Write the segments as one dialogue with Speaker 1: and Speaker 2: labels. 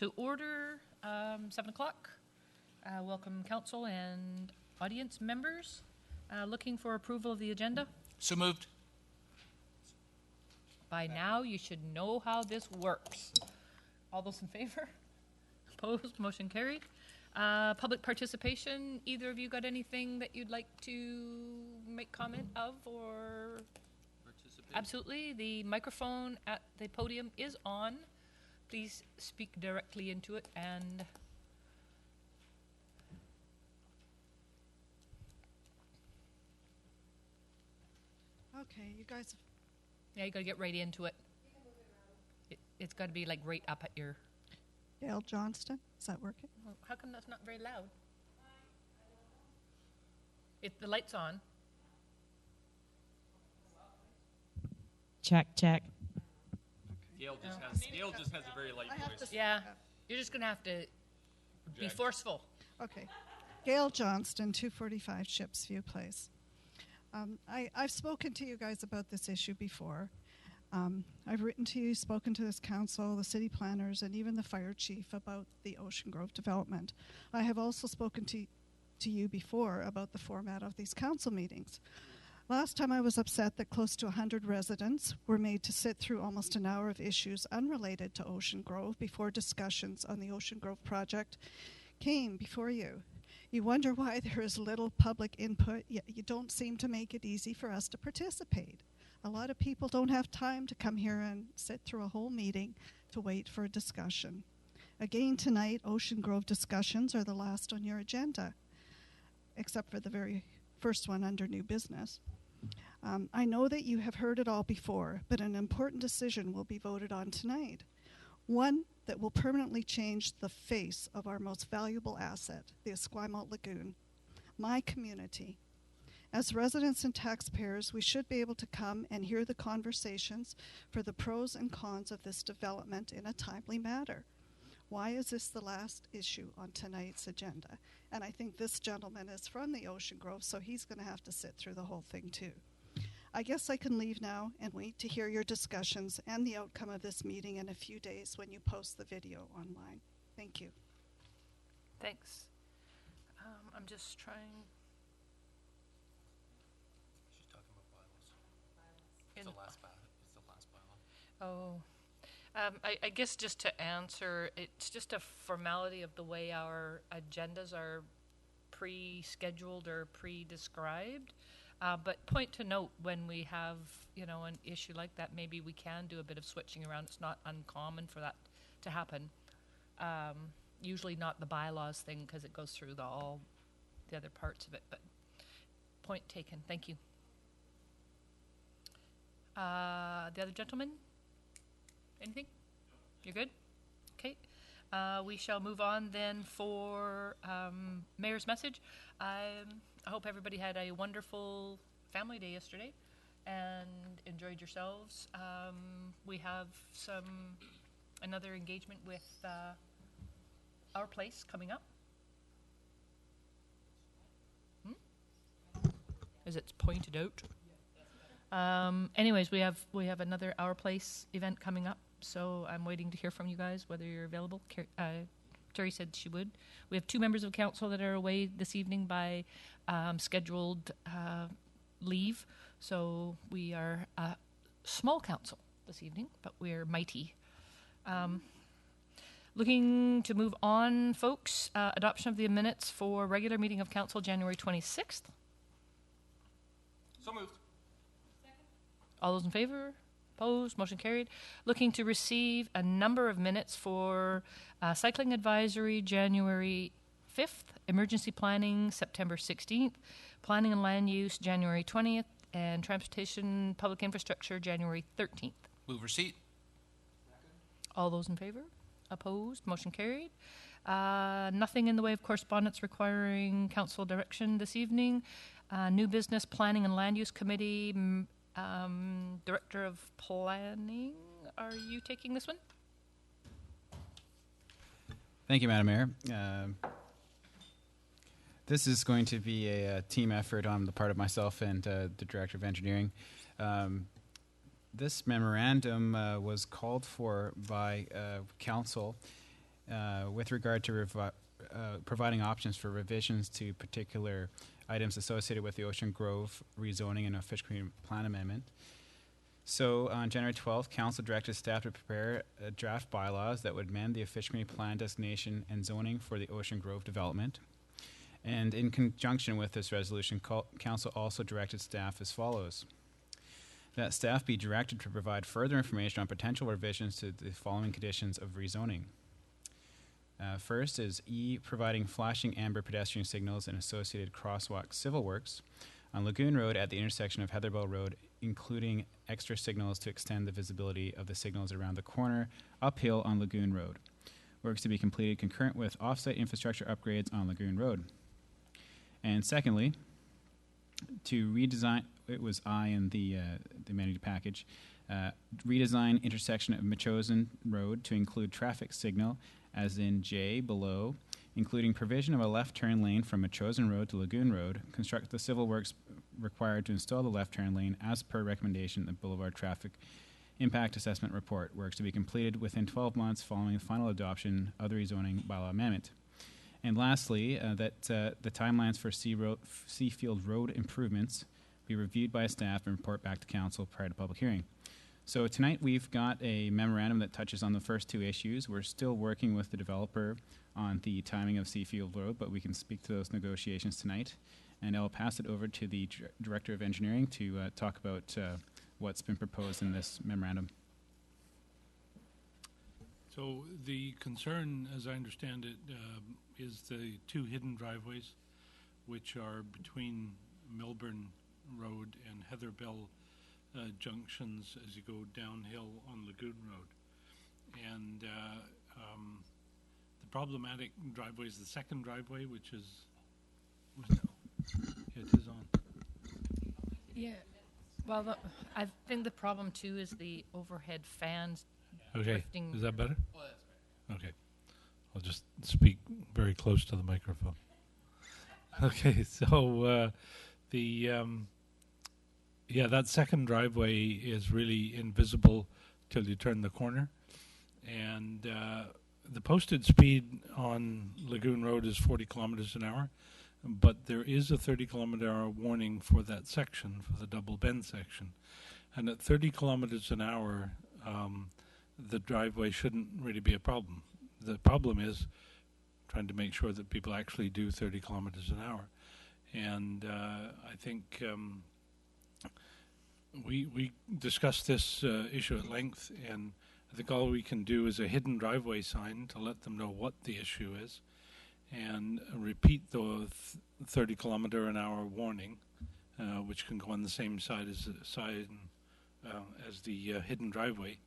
Speaker 1: to order, 7 o'clock. Welcome council and audience members. Looking for approval of the agenda.
Speaker 2: So moved.
Speaker 1: By now, you should know how this works. All those in favor? Opposed? Motion carried. Public participation. Either of you got anything that you'd like to make comment of or participate? Absolutely. The microphone at the podium is on. Please speak directly into it and
Speaker 3: okay, you guys.
Speaker 1: yeah, you got to get right into it. It's got to be like right up at your.
Speaker 3: Gail Johnston, is that working?
Speaker 1: Well, how come that's not very loud? The light's on.
Speaker 4: Check, check.
Speaker 2: Gail just has a very light voice.
Speaker 1: Yeah, you're just going to have to be forceful.
Speaker 3: Okay. Gail Johnston, 245 Shipsview Place. I've spoken to you guys about this issue before. I've written to you, spoken to this council, the city planners, and even the fire chief about the Ocean Grove development. I have also spoken to you before about the format of these council meetings. Last time I was upset that close to 100 residents were made to sit through almost an hour of issues unrelated to Ocean Grove before discussions on the Ocean Grove project came before you. You wonder why there is little public input, yet you don't seem to make it easy for us to participate. A lot of people don't have time to come here and sit through a whole meeting to wait for a discussion. Again tonight, Ocean Grove discussions are the last on your agenda, except for the very first one under new business. I know that you have heard it all before, but an important decision will be voted on tonight. One that will permanently change the face of our most valuable asset, the Esquimalt Lagoon, my community. As residents and taxpayers, we should be able to come and hear the conversations for the pros and cons of this development in a timely manner. Why is this the last issue on tonight's agenda? And I think this gentleman is from the Ocean Grove, so he's going to have to sit through the whole thing too. I guess I can leave now and wait to hear your discussions and the outcome of this meeting in a few days when you post the video online. Thank you.
Speaker 1: Thanks. I'm just trying.
Speaker 2: She's talking about bylaws. It's the last bylaw.
Speaker 1: Oh. I guess just to answer, it's just a formality of the way our agendas are pre-scheduled or pre-described. But point to note, when we have, an issue like that, maybe we can do a bit of switching around. It's not uncommon for that to happen. Usually not the bylaws thing because it goes through all the other parts of it. But point taken. Thank you. The other gentleman? Anything? You're good? Okay. We shall move on then for Mayor's message. I hope everybody had a wonderful family day yesterday and enjoyed yourselves. We have another engagement with Our Place coming up. As it's pointed out. Anyways, we have another Our Place event coming up. So I'm waiting to hear from you guys whether you're available. Terry said she would. We have 2 members of council that are away this evening by scheduled leave. So we are a small council this evening, but we're mighty. Looking to move on, folks. Adoption of the minutes for regular meeting of council January 26th.
Speaker 2: So moved.
Speaker 1: Second. All those in favor? Opposed? Motion carried. Looking to receive a number of minutes for cycling advisory January 5th, emergency planning September 16th, planning and land use January 20th, and transportation public infrastructure January 13th.
Speaker 2: Move receipt.
Speaker 1: All those in favor? Opposed? Motion carried. Nothing in the way of correspondence requiring council direction this evening. New business planning and land use committee. Director of Planning, are you taking this one?
Speaker 5: Thank you, Madam Mayor. This is going to be a team effort on the part of myself and the Director of Engineering. This memorandum was called for by Council with regard to providing options for revisions to particular items associated with the Ocean Grove rezoning and a Fish Community Plan amendment. So on January 12th, Council directed staff to prepare draft bylaws that would amend the Fish Community Plan designation and zoning for the Ocean Grove development. And in conjunction with this resolution, Council also directed staff as follows. That staff be directed to provide further information on potential revisions to the following conditions of rezoning. First is E, providing flashing amber pedestrian signals and associated crosswalk civil works on Lagoon Road at the intersection of Heatherbell Road, including extra signals to extend the visibility of the signals around the corner uphill on Lagoon Road. Works to be completed concurrent with off-site infrastructure upgrades on Lagoon Road. And secondly, to redesign, it was I in the amenity package, redesign intersection of Machosen Road to include traffic signal as in J below, including provision of a left turn lane from Machosen Road to Lagoon Road, construct the civil works required to install the left turn lane as per recommendation in the Boulevard Traffic Impact Assessment Report. Works to be completed within 12 months following the final adoption of the rezoning bylaw amendment. And lastly, that the timelines for Seafield Road improvements be reviewed by staff and report back to Council prior to public hearing. So tonight we've got a memorandum that touches on the first two issues. We're still working with the developer on the timing of Seafield Road, but we can speak to those negotiations tonight. And I'll pass it over to the Director of Engineering to talk about what's been proposed in this memorandum.
Speaker 4: So the concern, as I understand it, is the two hidden driveways, which are between Melbourne Road and Heatherbell junctions as you go downhill on Lagoon Road. And the problematic driveway is the second driveway, which is, it is on.
Speaker 1: Yeah. Well, I think the problem too is the overhead fans.
Speaker 4: Okay,
Speaker 1: Drifting.
Speaker 4: is that better?
Speaker 2: Well, that's right.
Speaker 4: Okay. I'll just speak very close to the microphone. Okay, so that second driveway is really invisible till you turn the corner. And the posted speed on Lagoon Road is 40 kilometers an hour, but there is a 30-kilometer-hour warning for that section, for the double bend section. And at 30 kilometers an hour, the driveway shouldn't really be a problem. The problem is trying to make sure that people actually do 30 kilometers an hour. And I think we discussed this issue at length, and I think all we can do is a hidden driveway sign to let them know what the issue is, and repeat the 30 kilometer an hour warning, which can go on the same side as the hidden driveway.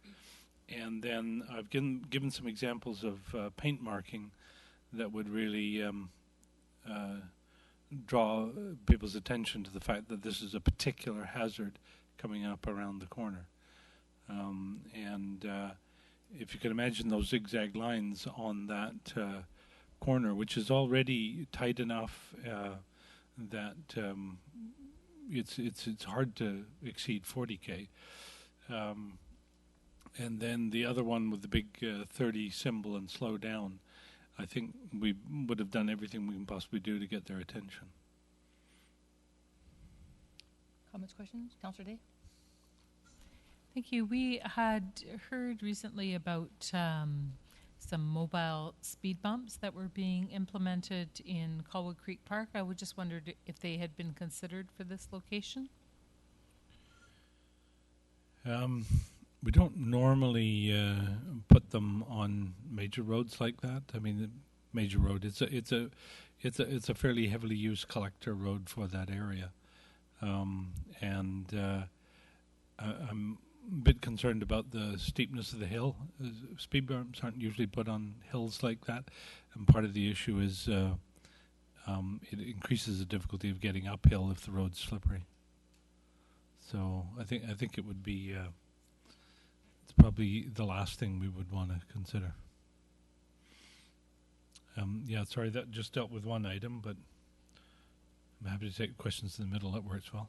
Speaker 4: And then I've given some examples of paint marking that would really draw people's attention to the fact that this is a particular hazard coming up around the corner. If you can imagine those zigzag lines on that corner, which is already tight enough that it's hard to exceed 40K. And then the other one with the big 30 symbol and slow down, I think we would have done everything we can possibly do to get their attention.
Speaker 1: Comments, questions? Councillor Day?
Speaker 6: Thank you. We had heard recently about some mobile speed bumps that were being implemented in Colwood Creek Park. I would just wondered if they had been considered for this location.
Speaker 4: We don't normally put them on major roads like that. I mean, the major road, it's a fairly heavily used collector road for that area, I'm a bit concerned about the steepness of the hill. Speed bumps aren't usually put on hills like that, and part of the issue is it increases the difficulty of getting uphill if the road's slippery. So I think it would be it's probably the last thing we would want to consider. Sorry, that just dealt with one item, but I'm happy to take questions in the middle. That works well.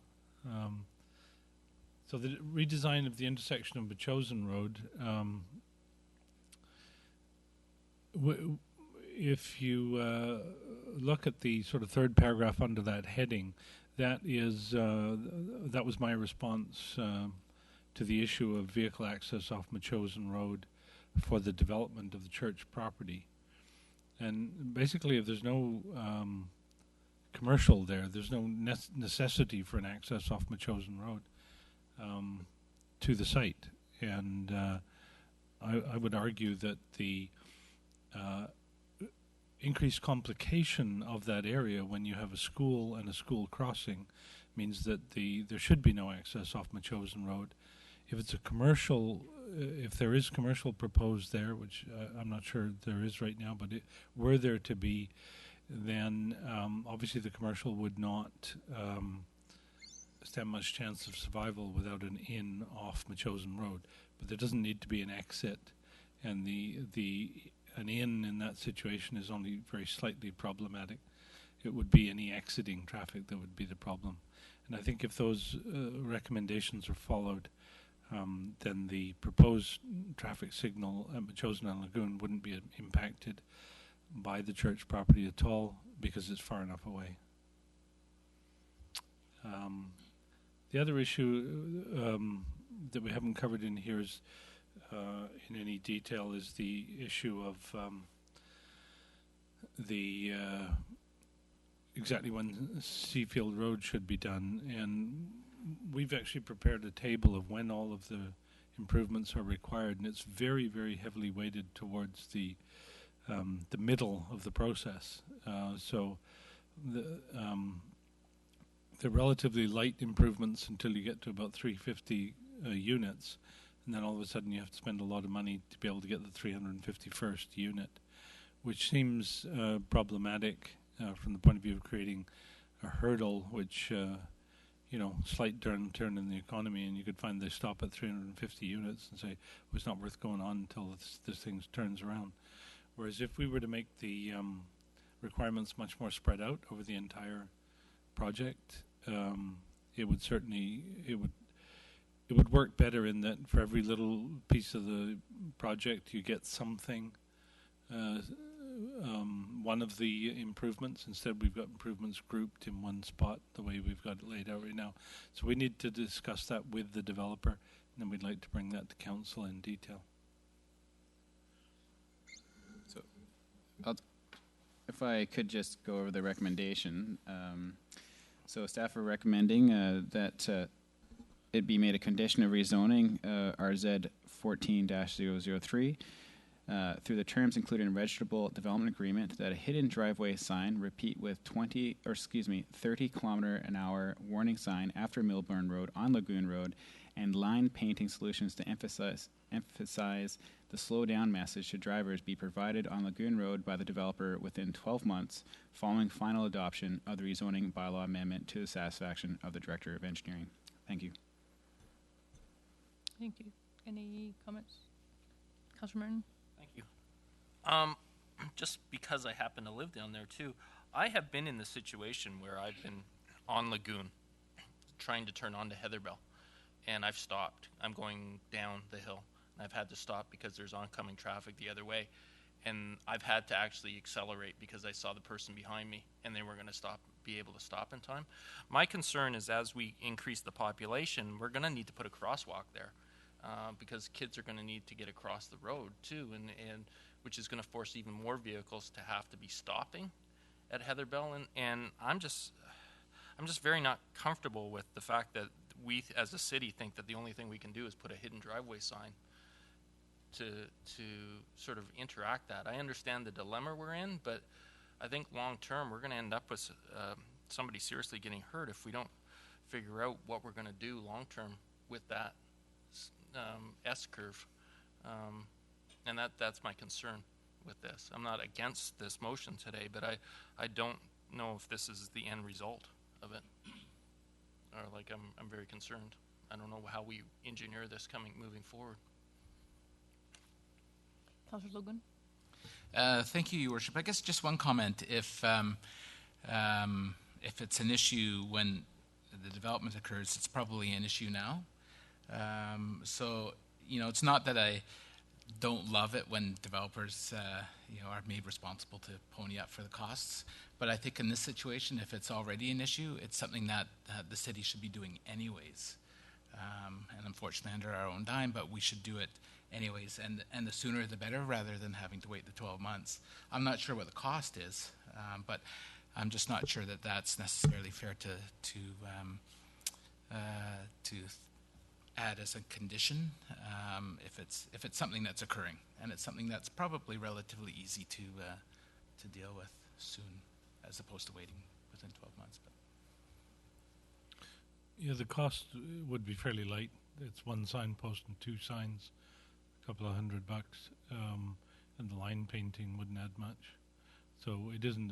Speaker 4: So the redesign of the intersection of Machosen Road, if you look at the sort of third paragraph under that heading, that was my response to the issue of vehicle access off Machosen Road for the development of the church property. And basically, if there's no commercial there, there's no necessity for an access off Machosen Road to the site. And I would argue that the increased complication of that area when you have a school and a school crossing means that there should be no access off Machosen Road. If it's a commercial, if there is commercial proposed there, which I'm not sure there is right now, but were there to be, then obviously the commercial would not stand much chance of survival without an in off Machosen Road. But there doesn't need to be an exit, and an in that situation is only very slightly problematic. It would be any exiting traffic that would be the problem. And I think if those recommendations are followed, then the proposed traffic signal at Machosen and Lagoon wouldn't be impacted by the church property at all because it's far enough away. The other issue that we haven't covered in here is in any detail is the issue of exactly when Seafield Road should be done, and we've actually prepared a table of when all of the improvements are required, and it's very, very heavily weighted towards the middle of the process. So the relatively light improvements until you get to about 350 units, and then all of a sudden you have to spend a lot of money to be able to get the 351st unit, which seems problematic from the point of view of creating a hurdle, which slight turn in the economy, and you could find they stop at 350 units and say, well, it's not worth going on until this thing turns around. Whereas if we were to make the requirements much more spread out over the entire project, it would work better in that for every little piece of the project you get something. One of the improvements. Instead, we've got improvements grouped in one spot the way we've got it laid out right now. So we need to discuss that with the developer, and then we'd like to bring that to council in detail.
Speaker 5: So, if I could just go over the recommendation. So staff are recommending that it be made a condition of rezoning RZ 14-003 through the terms included in registrable development agreement that a hidden driveway sign repeat with 30 km/h warning sign after Milburn Road on Lagoon Road, and line painting solutions to emphasize the slow down message to drivers be provided on Lagoon Road by the developer within 12 months following final adoption of the rezoning bylaw amendment to the satisfaction of the Director of Engineering. Thank you.
Speaker 1: Thank you. Any comments? Councillor Martin?
Speaker 2: Thank you. Just because I happen to live down there too, I have been in the situation where I've been on Lagoon trying to turn onto Heatherbell, and I've stopped. I'm going down the hill, and I've had to stop because there's oncoming traffic the other way, and I've had to actually accelerate because I saw the person behind me, and they weren't going to be able to stop in time. My concern is as we increase the population, we're going to need to put a crosswalk there. Because kids are going to need to get across the road too, and which is going to force even more vehicles to have to be stopping at Heatherbell, and I'm just very not comfortable with the fact that we as a city think that the only thing we can do is put a hidden driveway sign to sort of interact that. I understand the dilemma we're in, but I think long term we're going to end up with somebody seriously getting hurt if we don't figure out what we're going to do long term with that S-curve, and that's my concern with this. I'm not against this motion today, but I don't know if this is the end result of it, or I'm very concerned. I don't know how we engineer this moving forward.
Speaker 1: Councillor Logan?
Speaker 7: Thank you, Your Worship. I guess just one comment. If it's an issue when the development occurs, it's probably an issue now. So, it's not that I don't love it when developers, are made responsible to pony up for the costs. But I think in this situation, if it's already an issue, it's something that the city should be doing anyways. And unfortunately under our own dime, but we should do it anyways. And the sooner the better, rather than having to wait the 12 months. I'm not sure what the cost is, but I'm just not sure that that's necessarily fair to add as a condition if it's something that's occurring, and it's something that's probably relatively easy to deal with soon, as opposed to waiting within 12 months. But
Speaker 4: Yeah, the cost would be fairly light. It's one signpost and two signs, a couple of $100, and the line painting wouldn't add much. So it isn't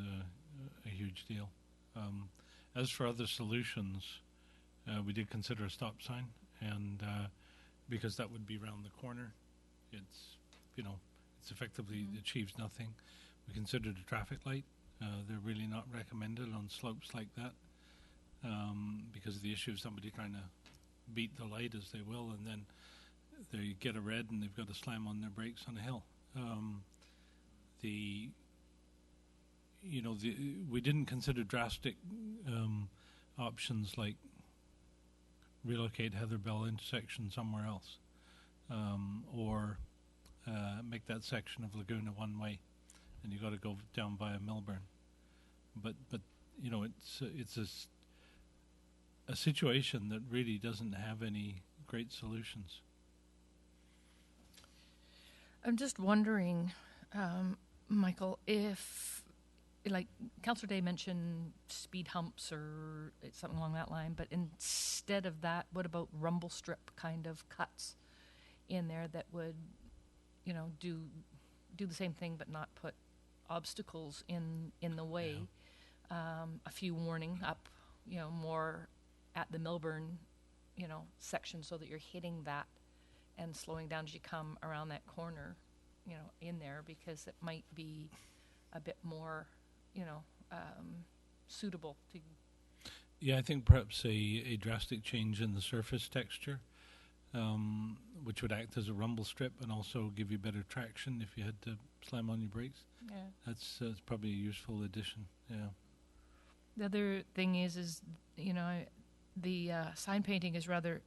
Speaker 4: a huge deal. As for other solutions, we did consider a stop sign, and because that would be around the corner, it's effectively achieves nothing. We considered a traffic light. They're really not recommended on slopes like that. Because of the issue of somebody trying to beat the light as they will, and then they get a red and they've got to slam on their brakes on a hill. We didn't consider drastic options like relocate Heather Bell intersection somewhere else, or make that section of Laguna one way, and you got to go down via Millburn. But it's a situation that really doesn't have any great solutions.
Speaker 1: I'm just wondering, Michael, if, like Councillor Day mentioned speed humps or something along that line, but instead of that, what about rumble strip kind of cuts in there that would, do the same thing but not put obstacles in the way? Yeah. A few warning up, more at the Millburn, section, so that you're hitting that and slowing down as you come around that corner, in there, because it might be a bit more, suitable to.
Speaker 4: Yeah, I think perhaps a drastic change in the surface texture, which would act as a rumble strip and also give you better traction if you had to slam on your brakes.
Speaker 1: Yeah.
Speaker 4: That's probably a useful addition. Yeah.
Speaker 1: The other thing is the sign painting is rather,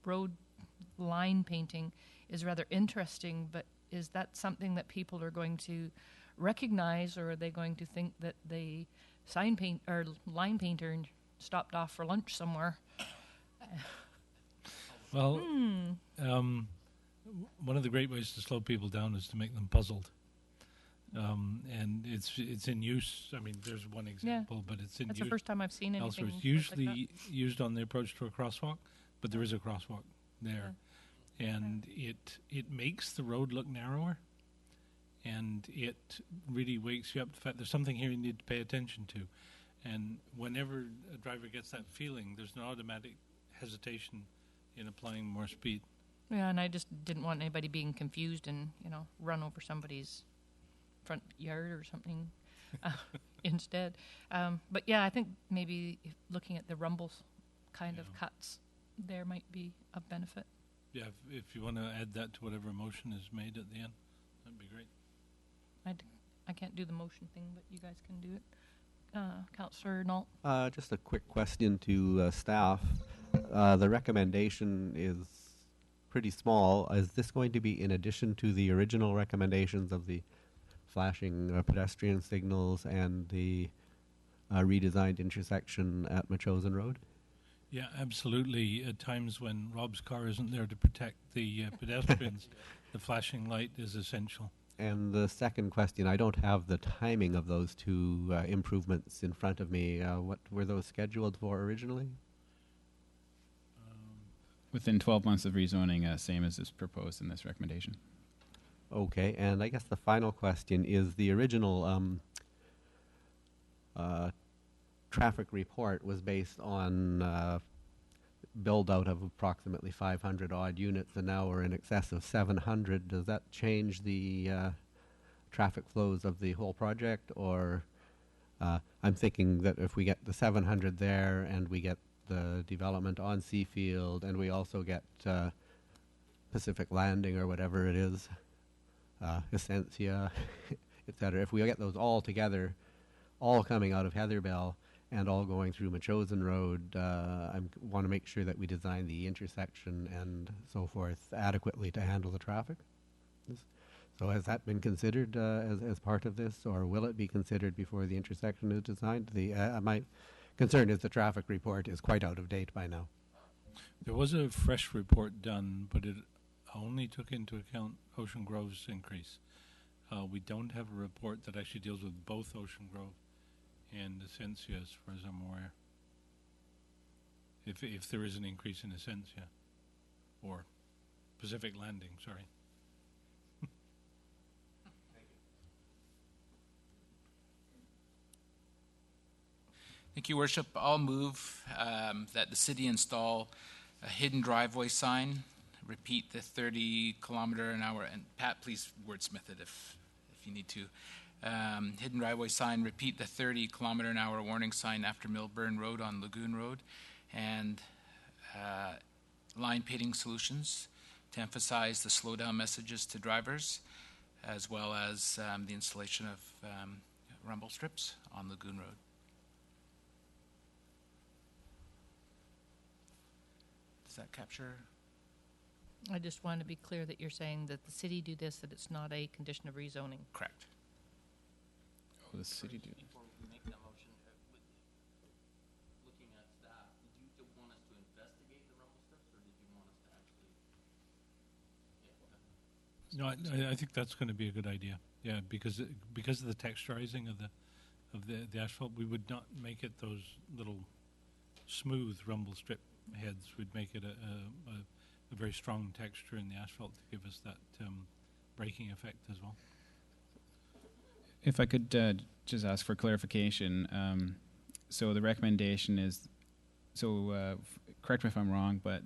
Speaker 1: road line painting is rather interesting, but is that something that people are going to recognize, or are they going to think that the sign paint or line painter stopped off for lunch somewhere?
Speaker 4: Well, one of the great ways to slow people down is to make them puzzled. And it's in use. I mean, there's one example, but it's in use.
Speaker 1: That's the first time I've seen anything.
Speaker 4: Also, it's usually used on the approach to a crosswalk, but there is a crosswalk there, and it makes the road look narrower, and it really wakes you up to the fact there's something here you need to pay attention to. And whenever a driver gets that feeling, there's an automatic hesitation in applying more speed.
Speaker 1: Yeah, and I just didn't want anybody being confused and run over somebody's front yard or something instead. But yeah, I think maybe looking at the rumbles kind of cuts there might be of benefit.
Speaker 4: Yeah, if you want to add that to whatever motion is made at the end, that'd be great.
Speaker 1: I can't do the motion thing, but you guys can do it. Councillor Nault.
Speaker 8: Just a quick question to staff. The recommendation is pretty small. Is this going to be in addition to the original recommendations of the flashing pedestrian signals and the redesigned intersection at Machosen Road?
Speaker 4: Yeah, absolutely. At times when Rob's car isn't there to protect the pedestrians, the flashing light is essential.
Speaker 8: And the second question, I don't have the timing of those two improvements in front of me. What were those scheduled for originally?
Speaker 5: Within 12 months of rezoning, same as is proposed in this recommendation.
Speaker 8: Okay, and I guess the final question is the original traffic report was based on build out of approximately 500 odd units, and now we're in excess of 700. Does that change the traffic flows of the whole project, or I'm thinking that if we get the 700 there and we get the development on Seafield and we also get Pacific Landing or whatever it is, Essentia, etc. If we get those all together, all coming out of Heatherbell and all going through Machosen Road, I want to make sure that we design the intersection and so forth adequately to handle the traffic. So has that been considered as part of this, or will it be considered before the intersection is designed? My concern is the traffic report is quite out of date by now.
Speaker 4: There was a fresh report done, but it only took into account Ocean Grove's increase. We don't have a report that actually deals with both Ocean Grove and Essentia, as far as I'm aware. If there is an increase in Essentia, or Pacific Landing, sorry.
Speaker 7: Thank you, Worship. I'll move that the city install a hidden driveway sign, repeat the 30-kilometer-an-hour, and Pat, please wordsmith it if you need to. Hidden driveway sign, repeat the 30-kilometer-an-hour warning sign after Millburn Road on Lagoon Road, and line painting solutions to emphasize the slow-down messages to drivers, as well as the installation of rumble strips on Lagoon Road. Does that capture?
Speaker 1: I just want to be clear that you're saying that the city do this, that it's not a condition of rezoning.
Speaker 7: Correct.
Speaker 5: Oh, the city do.
Speaker 2: Before we make that motion, looking at staff, did you want us to investigate the rumble strips, or did you want us to actually? Yeah,
Speaker 4: No, I think that's going to be a good idea. Yeah, because of the texturizing of the asphalt, we would not make it those little smooth rumble strip heads. We'd make it a very strong texture in the asphalt to give us that braking effect as well.
Speaker 5: If I could just ask for clarification, so the recommendation is, correct me if I'm wrong, but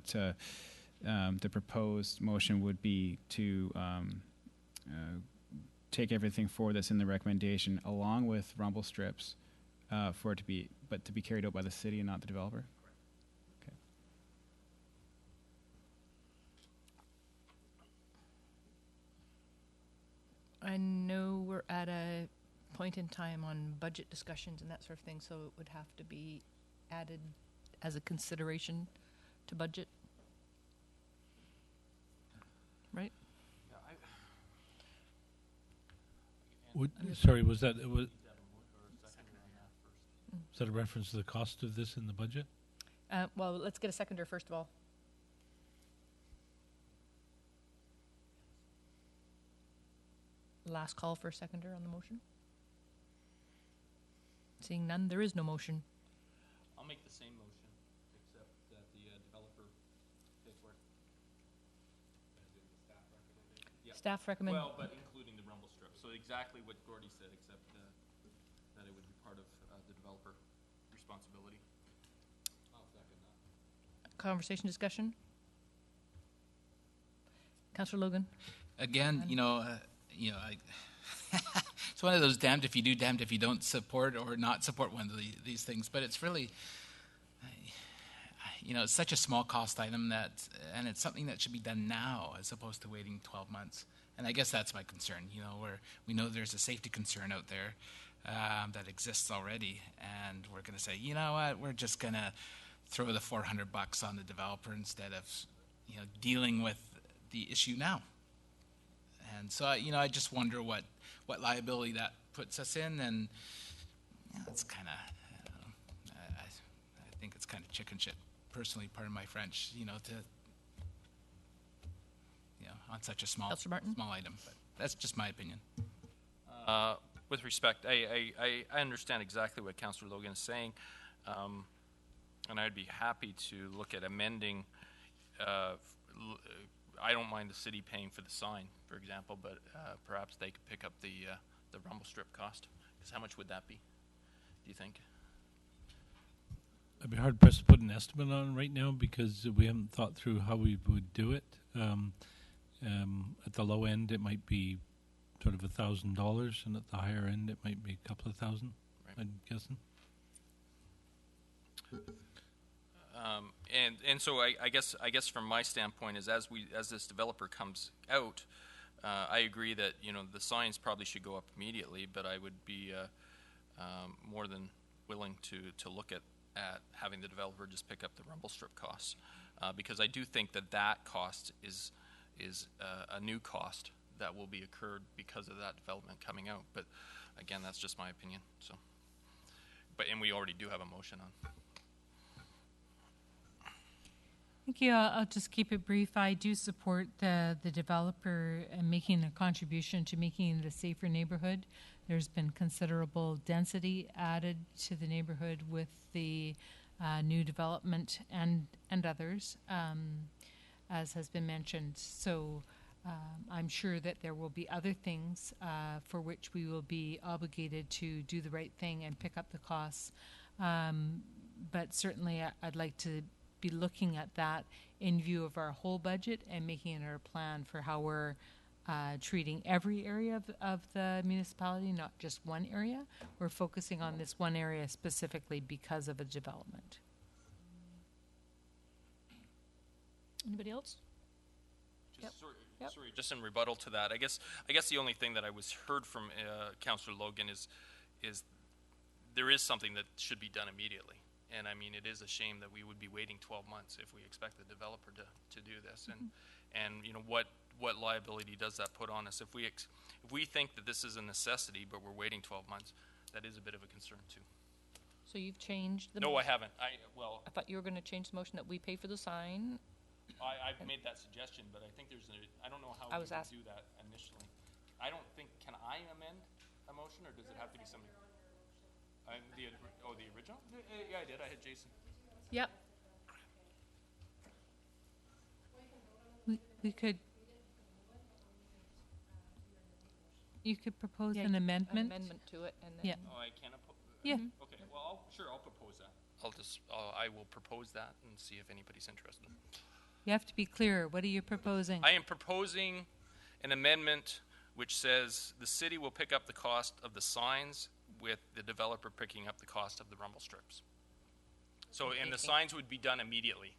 Speaker 5: the proposed motion would be to take everything for this in the recommendation along with rumble strips for it to be carried out by the city and not the developer? Okay.
Speaker 1: I know we're at a point in time on budget discussions and that sort of thing, so it would have to be added as a consideration to budget. Right?
Speaker 4: Sorry, was that a reference to the cost of this in the budget?
Speaker 1: Well, let's get a seconder first of all. Last call for a seconder on the motion. Seeing none, there is no motion.
Speaker 2: I'll make the same motion, except that the developer pay for it.
Speaker 1: Staff recommend.
Speaker 2: Well, but including the rumble strip. So exactly what Gordy said, except that it would be part of the developer responsibility. I'll second that.
Speaker 1: Conversation, discussion. Councillor Logan.
Speaker 7: Again, it's one of those damned if you do, damned if you don't support or not support one of these things. But it's really, it's such a small cost item and it's something that should be done now as opposed to waiting 12 months. And I guess that's my concern, where we know there's a safety concern out there that exists already. And we're going to say, you know what, we're just going to throw the $400 on the developer instead of, dealing with the issue now. And so, I just wonder what liability that puts us in, and it's kind of, I think it's kind of chicken shit. Personally, pardon my French, on such a small item. But that's just my opinion.
Speaker 2: With respect, I understand exactly what Councillor Logan is saying, and I'd be happy to look at amending. I don't mind the city paying for the sign, for example, but perhaps they could pick up the rumble strip cost. Because how much would that be, do you think?
Speaker 4: I'd be hard pressed to put an estimate on it right now because we haven't thought through how we would do it. At the low end, it might be sort of $1,000, and at the higher end, it might be a couple of thousand. Right. I'm guessing.
Speaker 2: And so I guess from my standpoint is as this developer comes out, I agree that the signs probably should go up immediately, but I would be more than willing to look at having the developer just pick up the rumble strip costs, because I do think that cost is a new cost that will be incurred because of that development coming out. But again, that's just my opinion. So, and we already do have a motion on.
Speaker 6: Thank you. I'll just keep it brief. I do support the developer making a contribution to making it a safer neighborhood. There's been considerable density added to the neighborhood with the new development and others, as has been mentioned. So I'm sure that there will be other things for which we will be obligated to do the right thing and pick up the costs. But certainly I'd like to be looking at that in view of our whole budget and making our plan for how we're treating every area of the municipality, not just one area. We're focusing on this one area specifically because of a development. Anybody else?
Speaker 2: Sorry, just in rebuttal to that, I guess the only thing that I was heard from Councillor Logan is there is something that should be done immediately. And I mean, it is a shame that we would be waiting 12 months if we expect the developer to do this. And what liability does that put on us? If we think that this is a necessity, but we're waiting 12 months, that is a bit of a concern too.
Speaker 1: So you've changed the
Speaker 2: No,
Speaker 1: motion.
Speaker 2: I haven't. I
Speaker 1: thought you were going to change the motion that we pay for the sign.
Speaker 2: I've made that suggestion, but I think I don't know how we would do that initially. I don't think, can I amend a motion, or does it have to be somebody? The original? Yeah, I did. I had Jason.
Speaker 1: Yep.
Speaker 6: We could. You could propose
Speaker 1: Yeah,
Speaker 6: an amendment.
Speaker 1: amendment to it, and then
Speaker 6: Yeah.
Speaker 2: Oh, I can oppose.
Speaker 6: Yeah.
Speaker 2: Okay. Well, I'll propose that. I will propose that and see if anybody's interested.
Speaker 6: You have to be clear. What are you proposing?
Speaker 2: I am proposing an amendment which says the city will pick up the cost of the signs with the developer picking up the cost of the rumble strips. So, and the signs would be done immediately.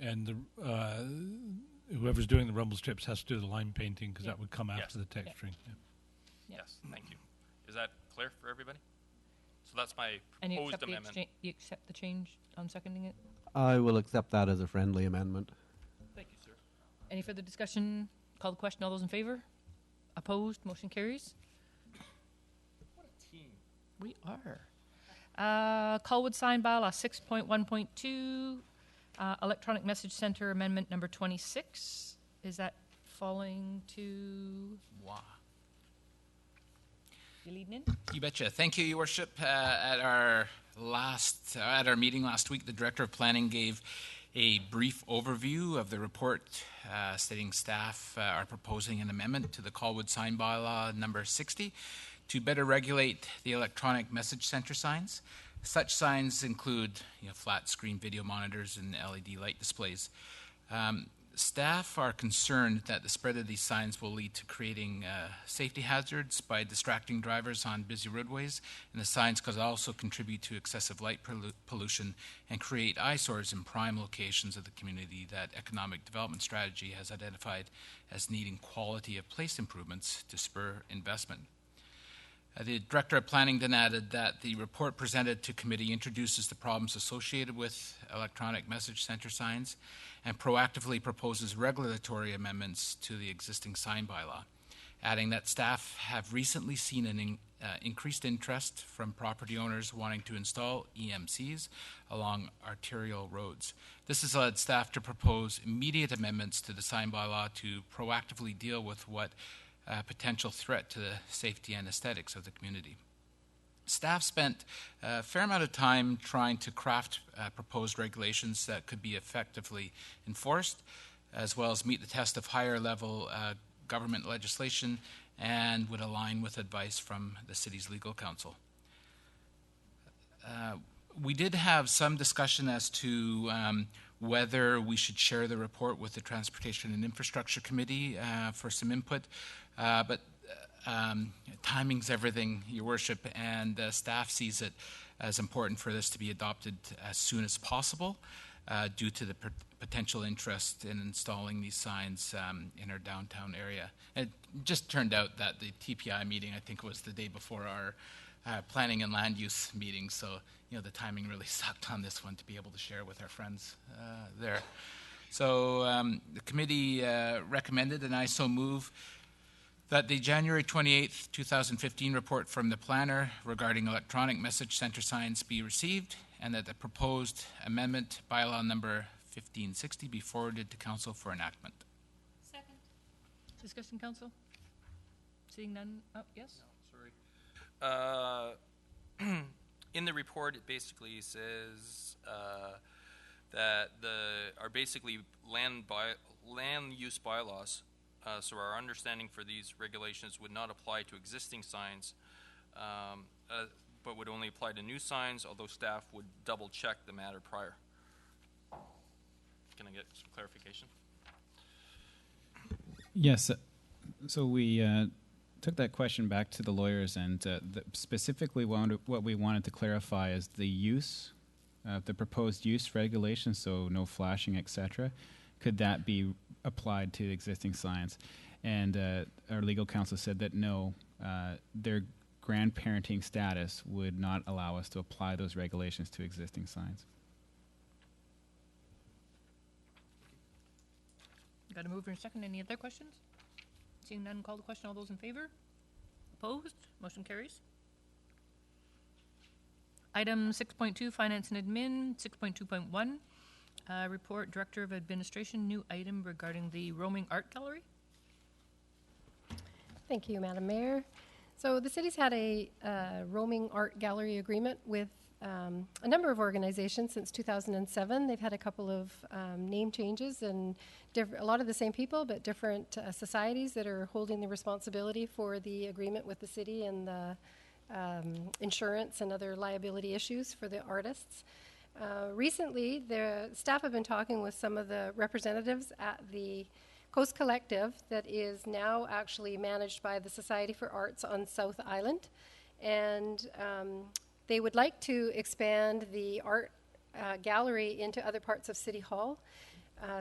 Speaker 4: And whoever's doing the rumble strips has to do the line painting because that would come after the texturing. Yeah.
Speaker 2: Yes, thank you. Is that clear for everybody? So that's my
Speaker 1: and you
Speaker 2: proposed
Speaker 1: accept
Speaker 2: amendment.
Speaker 1: you accept the change? I'm seconding it.
Speaker 8: I will accept that as a friendly amendment.
Speaker 2: Thank you, sir.
Speaker 1: Any further discussion? Call the question. All those in favor? Opposed? Motion carries.
Speaker 2: What a team.
Speaker 1: We are. Colwood sign bylaw 6.1.2, electronic message center amendment number 26. Is that falling to?
Speaker 7: Wow.
Speaker 1: You leading in?
Speaker 7: You betcha. Thank you, Your Worship. At our meeting last week, the Director of Planning gave a brief overview of the report, stating staff are proposing an amendment to the Colwood sign bylaw number 60 to better regulate the electronic message center signs. Such signs include flat screen video monitors and LED light displays. Staff are concerned that the spread of these signs will lead to creating safety hazards by distracting drivers on busy roadways, and the signs could also contribute to excessive light pollution and create eyesores in prime locations of the community that Economic Development Strategy has identified as needing quality of place improvements to spur investment. The Director of Planning then added that the report presented to committee introduces the problems associated with electronic message center signs and proactively proposes regulatory amendments to the existing sign bylaw, adding that staff have recently seen an increased interest from property owners wanting to install EMCs along arterial roads. This has led staff to propose immediate amendments to the sign bylaw to proactively deal with what potential threat to the safety and aesthetics of the community. Staff spent a fair amount of time trying to craft proposed regulations that could be effectively enforced, as well as meet the test of higher level government legislation and would align with advice from the city's legal counsel. We did have some discussion as to whether we should share the report with the Transportation and Infrastructure Committee for some input, but timing's everything, Your Worship, and staff sees it It's important for this to be adopted as soon as possible due to the potential interest in installing these signs in our downtown area. It just turned out that the TPI meeting, I think, was the day before our planning and land use meeting, so the timing really sucked on this one to be able to share with our friends there. So the committee recommended, and I so move, that the January 28th, 2015 report from the planner regarding electronic message center signs be received, and that the proposed amendment bylaw number 1560 be forwarded to council for enactment.
Speaker 6: Second.
Speaker 1: Discussion, council? Seeing none? Oh, yes?
Speaker 2: In the report, it basically says that are basically land use bylaws. So our understanding for these regulations would not apply to existing signs, but would only apply to new signs, although staff would double check the matter prior. Can I get some clarification?
Speaker 5: Yes. So we took that question back to the lawyers, and specifically what we wanted to clarify is the use, the proposed use regulations, so no flashing, etc. Could that be applied to existing signs? And our legal counsel said that no, their grandparenting status would not allow us to apply those regulations to existing signs.
Speaker 1: Got a mover and second. Any other questions? Seeing none, call the question. All those in favor? Opposed? Motion carries. Item 6.2, Finance and Admin. 6.2.1, Report, Director of Administration, new item regarding the roaming art gallery.
Speaker 9: Thank you, Madam Mayor. So the city's had a roaming art gallery agreement with a number of organizations since 2007. They've had a couple of name changes and a lot of the same people, but different societies that are holding the responsibility for the agreement with the city and the insurance and other liability issues for the artists. Recently, the staff have been talking with some of the representatives at the Coast Collective that is now actually managed by the Society for Arts on South Island. And they would like to expand the art gallery into other parts of City Hall.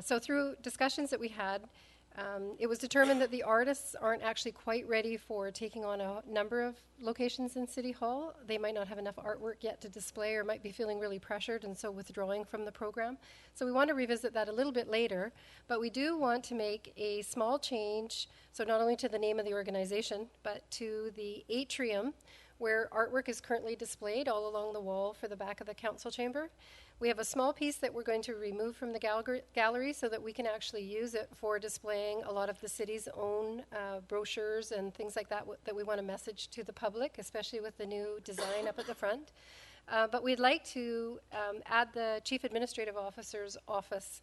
Speaker 9: So through discussions that we had, it was determined that the artists aren't actually quite ready for taking on a number of locations in City Hall. They might not have enough artwork yet to display, or might be feeling really pressured and so withdrawing from the program. So we want to revisit that a little bit later, but we do want to make a small change, so not only to the name of the organization, but to the atrium where artwork is currently displayed all along the wall for the back of the council chamber. We have a small piece that we're going to remove from the gallery so that we can actually use it for displaying a lot of the city's own brochures and things like that that we want to message to the public, especially with the new design up at the front. But we'd like to add the Chief Administrative Officer's office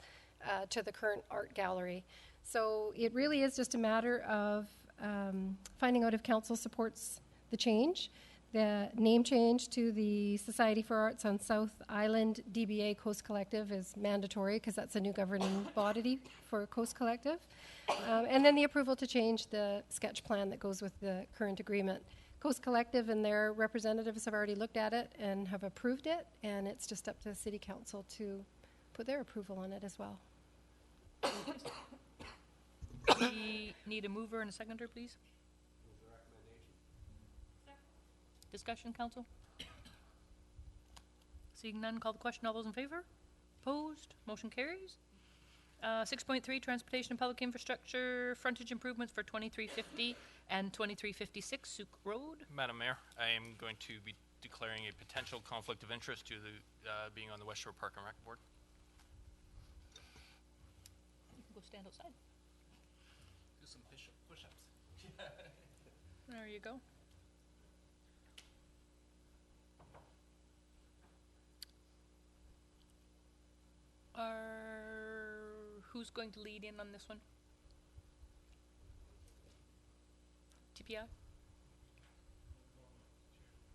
Speaker 9: to the current art gallery. So it really is just a matter of finding out if council supports the change. The name change to the Society for Arts on South Island DBA Coast Collective is mandatory because that's a new governing body for Coast Collective. And then the approval to change the sketch plan that goes with the current agreement. Coast Collective and their representatives have already looked at it and have approved it, and it's just up to the City Council to put their approval on it as well.
Speaker 1: We need a mover and a seconder, please. Discussion, council? Seeing none, call the question. All those in favor? Opposed? Motion carries. 6.3, Transportation and Public Infrastructure, frontage improvements for 2350 and 2356 Souk Road.
Speaker 2: Madam Mayor, I am going to be declaring a potential conflict of interest to the being on the West Shore Park and Rec Board.
Speaker 1: You can go stand outside.
Speaker 7: Do some push-ups.
Speaker 1: There you go. Who's going to lead in on this one? TPI?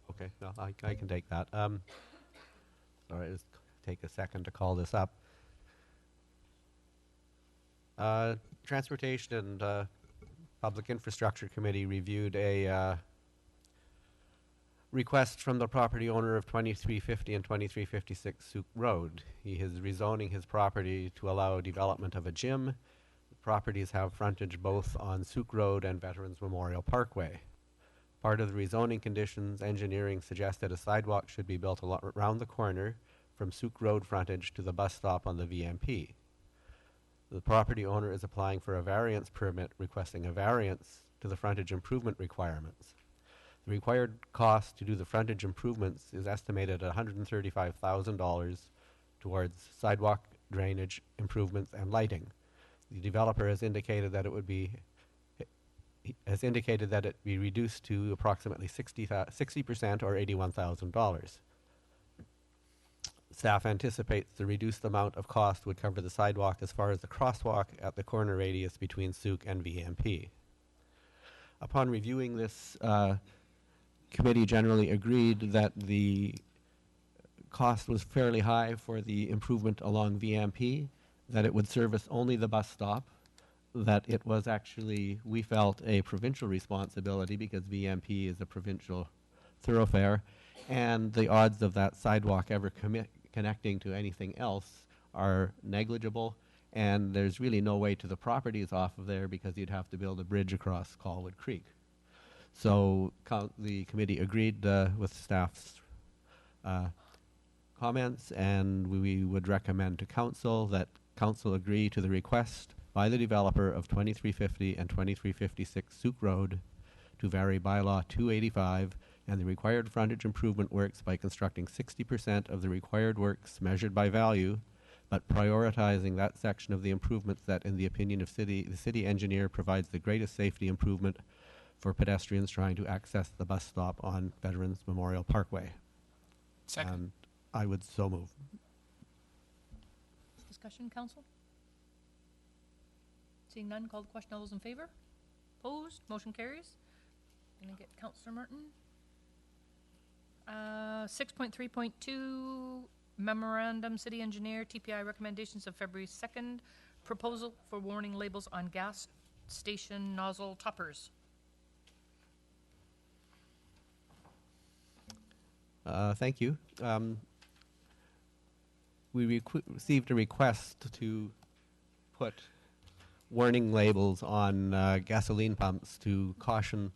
Speaker 8: Okay, no, I can take that. Sorry, just take a second to call this up. Transportation and Public Infrastructure Committee reviewed a request from the property owner of 2350 and 2356 Souk Road. He is rezoning his property to allow development of a gym. The properties have frontage both on Souk Road and Veterans Memorial Parkway. Part of the rezoning conditions, engineering suggested a sidewalk should be built around the corner from Souk Road frontage to the bus stop on the VMP. The property owner is applying for a variance permit, requesting a variance to the frontage improvement requirements. The required cost to do the frontage improvements is estimated at $135,000 towards sidewalk, drainage improvements, and lighting. The developer has indicated that it be reduced to approximately 60% or $81,000. Staff anticipates the reduced amount of cost would cover the sidewalk as far as the crosswalk at the corner radius between Souk and VMP. Upon reviewing this, committee generally agreed that the cost was fairly high for the improvement along VMP, that it would service only the bus stop, that it was actually, we felt, a provincial responsibility because VMP is a provincial thoroughfare, and the odds of that sidewalk ever connecting to anything else are negligible, and there's really no way to the properties off of there because you'd have to build a bridge across Colwood Creek. So the committee agreed with staff's comments, and we would recommend to council that council agree to the request by the developer of 2350 and 2356 Souk Road to vary bylaw 285 and the required frontage improvement works by constructing 60% of the required works measured by value, but prioritizing that section of the improvements that, in the opinion of the city engineer, provides the greatest safety improvement for pedestrians trying to access the bus stop on Veterans Memorial Parkway.
Speaker 7: Second.
Speaker 8: And I would so move.
Speaker 1: Discussion, council? Seeing none, call the question. All those in favor? Opposed? Motion carries. Gonna get Councillor Martin. 6.3.2 Memorandum, City Engineer, TPI recommendations of February 2nd. Proposal for warning labels on gas station nozzle toppers.
Speaker 8: Thank you. We received a request to put warning labels on gasoline pumps to caution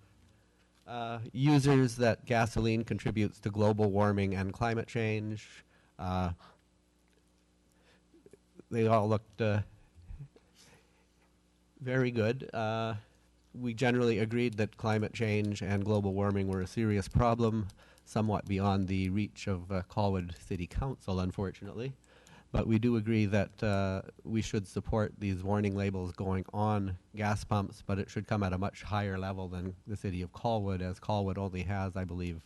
Speaker 8: users that gasoline contributes to global warming and climate change. They all looked very good. We generally agreed that climate change and global warming were a serious problem, somewhat beyond the reach of Colwood City Council, unfortunately. But we do agree that we should support these warning labels going on gas pumps, but it should come at a much higher level than the city of Colwood, as Colwood only has, I believe,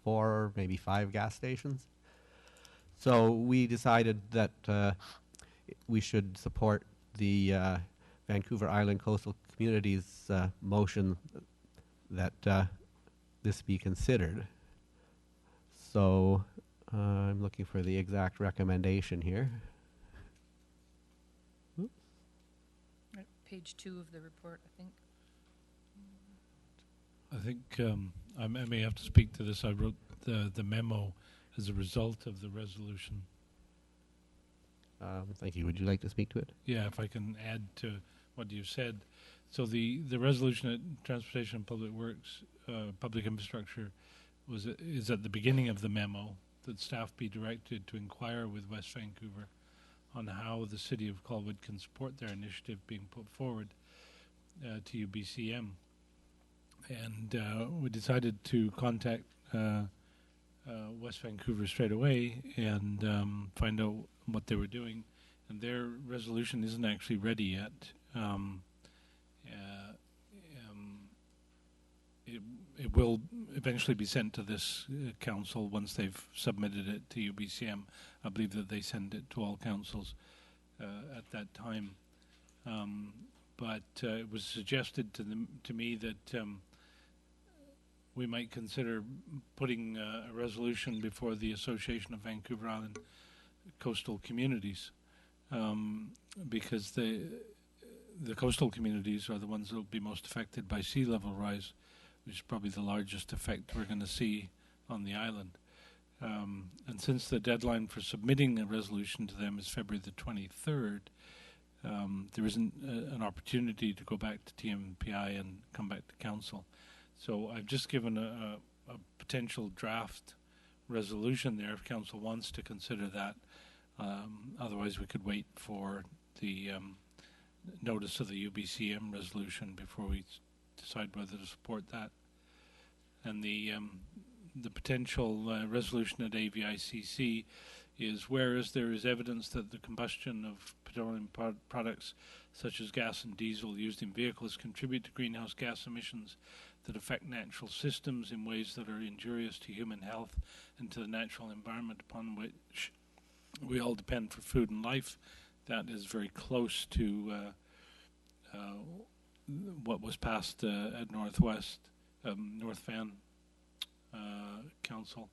Speaker 8: 4, maybe 5 gas stations. So we decided that we should support the Vancouver Island Coastal Communities motion that this be considered. So I'm looking for the exact recommendation here.
Speaker 1: Right, page 2 of the report, I think.
Speaker 4: I think I may have to speak to this. I wrote the memo as a result of the resolution.
Speaker 8: Thank you. Would you like to speak to it?
Speaker 4: Yeah, if I can add to what you said. So the resolution at Transportation and Public Works, Public Infrastructure, is at the beginning of the memo that staff be directed to inquire with West Vancouver on how the City of Colwood can support their initiative being put forward to UBCM. And we decided to contact West Vancouver straight away and find out what they were doing. And their resolution isn't actually ready yet. It will eventually be sent to this council once they've submitted it to UBCM. I believe that they send it to all councils at that time. But it was suggested to me that we might consider putting a resolution before the Association of Vancouver Island Coastal Communities, because the coastal communities are the ones that will be most affected by sea level rise, which is probably the largest effect we're going to see on the island. And since the deadline for submitting a resolution to them is February the 23rd, there isn't an opportunity to go back to TMPI and come back to council. So I've just given a potential draft resolution there if council wants to consider that. Otherwise, we could wait for the notice of the UBCM resolution before we decide whether to support that. And the potential resolution at AVICC is, whereas there is evidence that the combustion of petroleum products such as gas and diesel used in vehicles contribute to greenhouse gas emissions that affect natural systems in ways that are injurious to human health and to the natural environment upon which we all depend for food and life. That is very close to what was passed at North Van Council.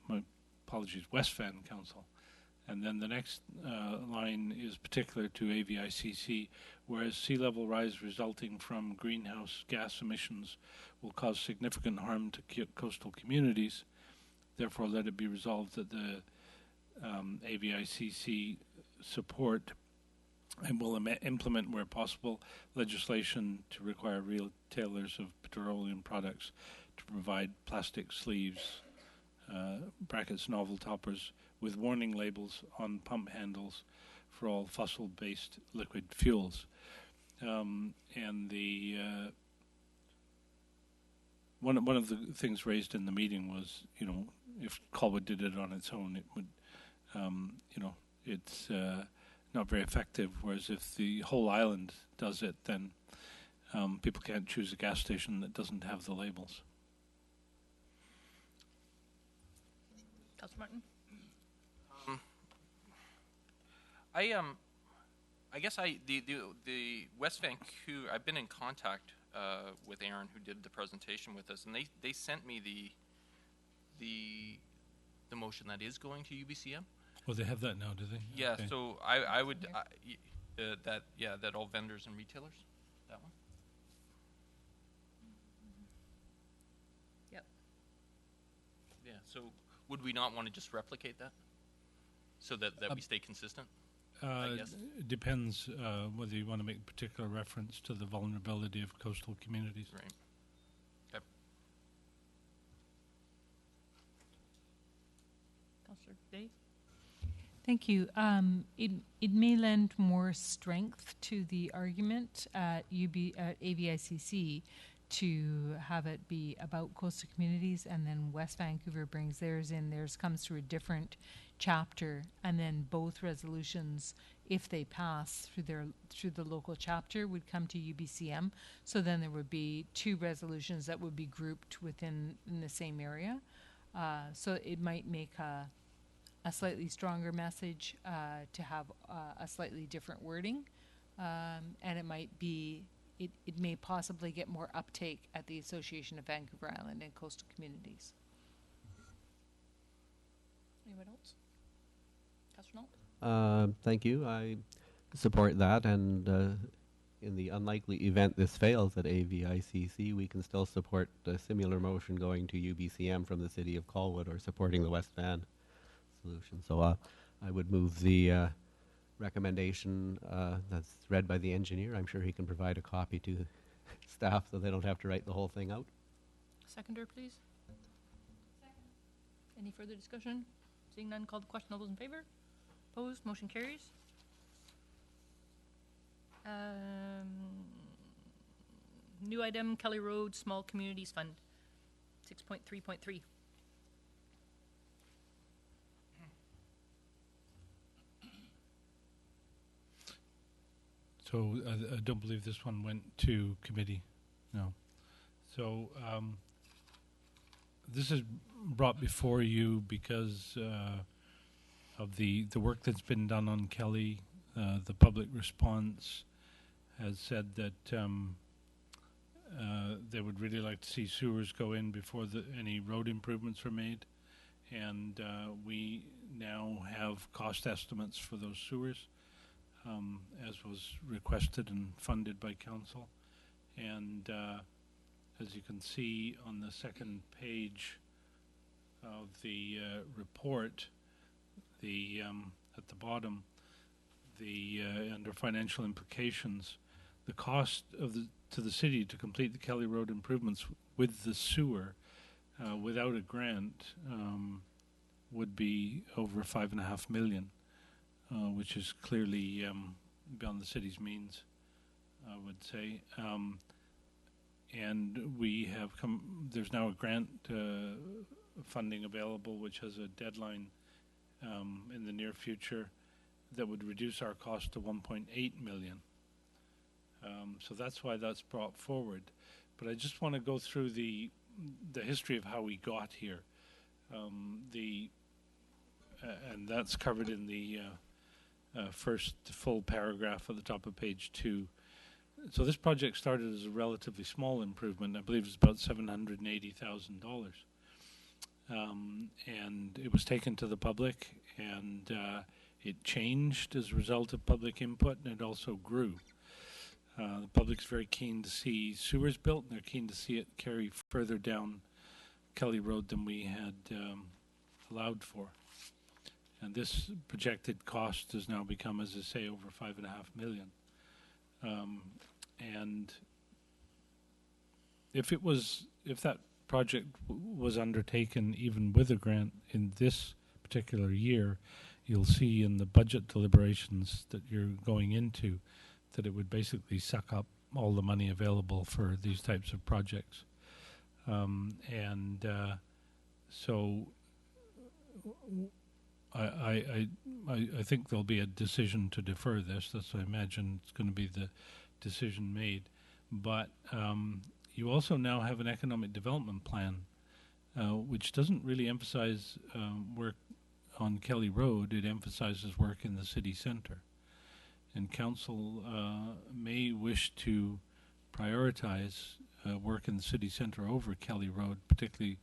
Speaker 4: My apologies, West Van Council. And then the next line is particular to AVICC, whereas sea level rise resulting from greenhouse gas emissions will cause significant harm to coastal communities. Therefore, let it be resolved that the AVICC support and will implement, where possible, legislation to require retailers of petroleum products to provide plastic sleeves, brackets novel toppers, with warning labels on pump handles for all fossil-based liquid fuels. And the one of the things raised in the meeting was, if Colwood did it on its own, it would, it's not very effective. Whereas if the whole island does it, then people can't choose a gas station that doesn't have the labels.
Speaker 1: Councillor Martin?
Speaker 2: I guess the West Vancouver, I've been in contact with Aaron, who did the presentation with us, and they sent me the motion that is going to UBCM.
Speaker 4: Well, they have that now, do they?
Speaker 2: Yeah.
Speaker 4: Okay.
Speaker 2: So I would that all vendors and retailers, that one.
Speaker 1: Yep.
Speaker 2: Yeah. So would we not want to just replicate that, so that we stay consistent? I guess.
Speaker 4: It depends whether you want to make particular reference to the vulnerability of coastal communities.
Speaker 2: Right. Okay.
Speaker 1: Councillor Day?
Speaker 6: Thank you. It may lend more strength to the argument at AVICC to have it be about coastal communities, and then West Vancouver brings theirs in. Theirs comes through a different chapter, and then both resolutions, if they pass through the local chapter, would come to UBCM. So then there would be two resolutions that would be grouped in the same area. So it might make a slightly stronger message to have a slightly different wording, and it might be. It may possibly get more uptake at the Association of Vancouver Island and Coastal Communities.
Speaker 1: Anyone else? Councillor Nault?
Speaker 8: Thank you. I support that, and in the unlikely event this fails at AVICC, we can still support a similar motion going to UBCM from the City of Colwood, or supporting the West Van solution. So I would move the recommendation that's read by the engineer. I'm sure he can provide a copy to staff so they don't have to write the whole thing out.
Speaker 1: Seconder, please. Second. Any further discussion? Seeing none, call the question. All those in favor? Opposed? Motion carries. New item, Kelly Road Small Communities Fund, 6.3.3.
Speaker 4: So I don't believe this one went to committee. No. So this is brought before you because of the work that's been done on Kelly. The public response has said that they would really like to see sewers go in before any road improvements are made. And we now have cost estimates for those sewers, as was requested and funded by council. And as you can see on the second page of the report, the at the bottom, the under financial implications, the cost of to the city to complete the Kelly Road improvements with the sewer without a grant would be over $5.5 million, which is clearly beyond the city's means, I would say. And we have there's now a grant funding available, which has a deadline in the near future that would reduce our cost to $1.8 million. So that's why that's brought forward. But I just want to go through the history of how we got here. And that's covered in the first full paragraph at the top of page 2. So this project started as a relatively small improvement. I believe it's about $780,000. And it was taken to the public, and it changed as a result of public input, and it also grew. The public's very keen to see sewers built, and they're keen to see it carry further down Kelly Road than we had allowed for. And this projected cost has now become, as I say, over $5.5 million. And if that project was undertaken even with a grant in this particular year, you'll see in the budget deliberations that you're going into that it would basically suck up all the money available for these types of projects. So I think there'll be a decision to defer this. That's what I imagine it's going to be the decision made. But you also now have an economic development plan, which doesn't really emphasize work on Kelly Road. It emphasizes work in the city centre. And council may wish to prioritize work in the city centre over Kelly Road, particularly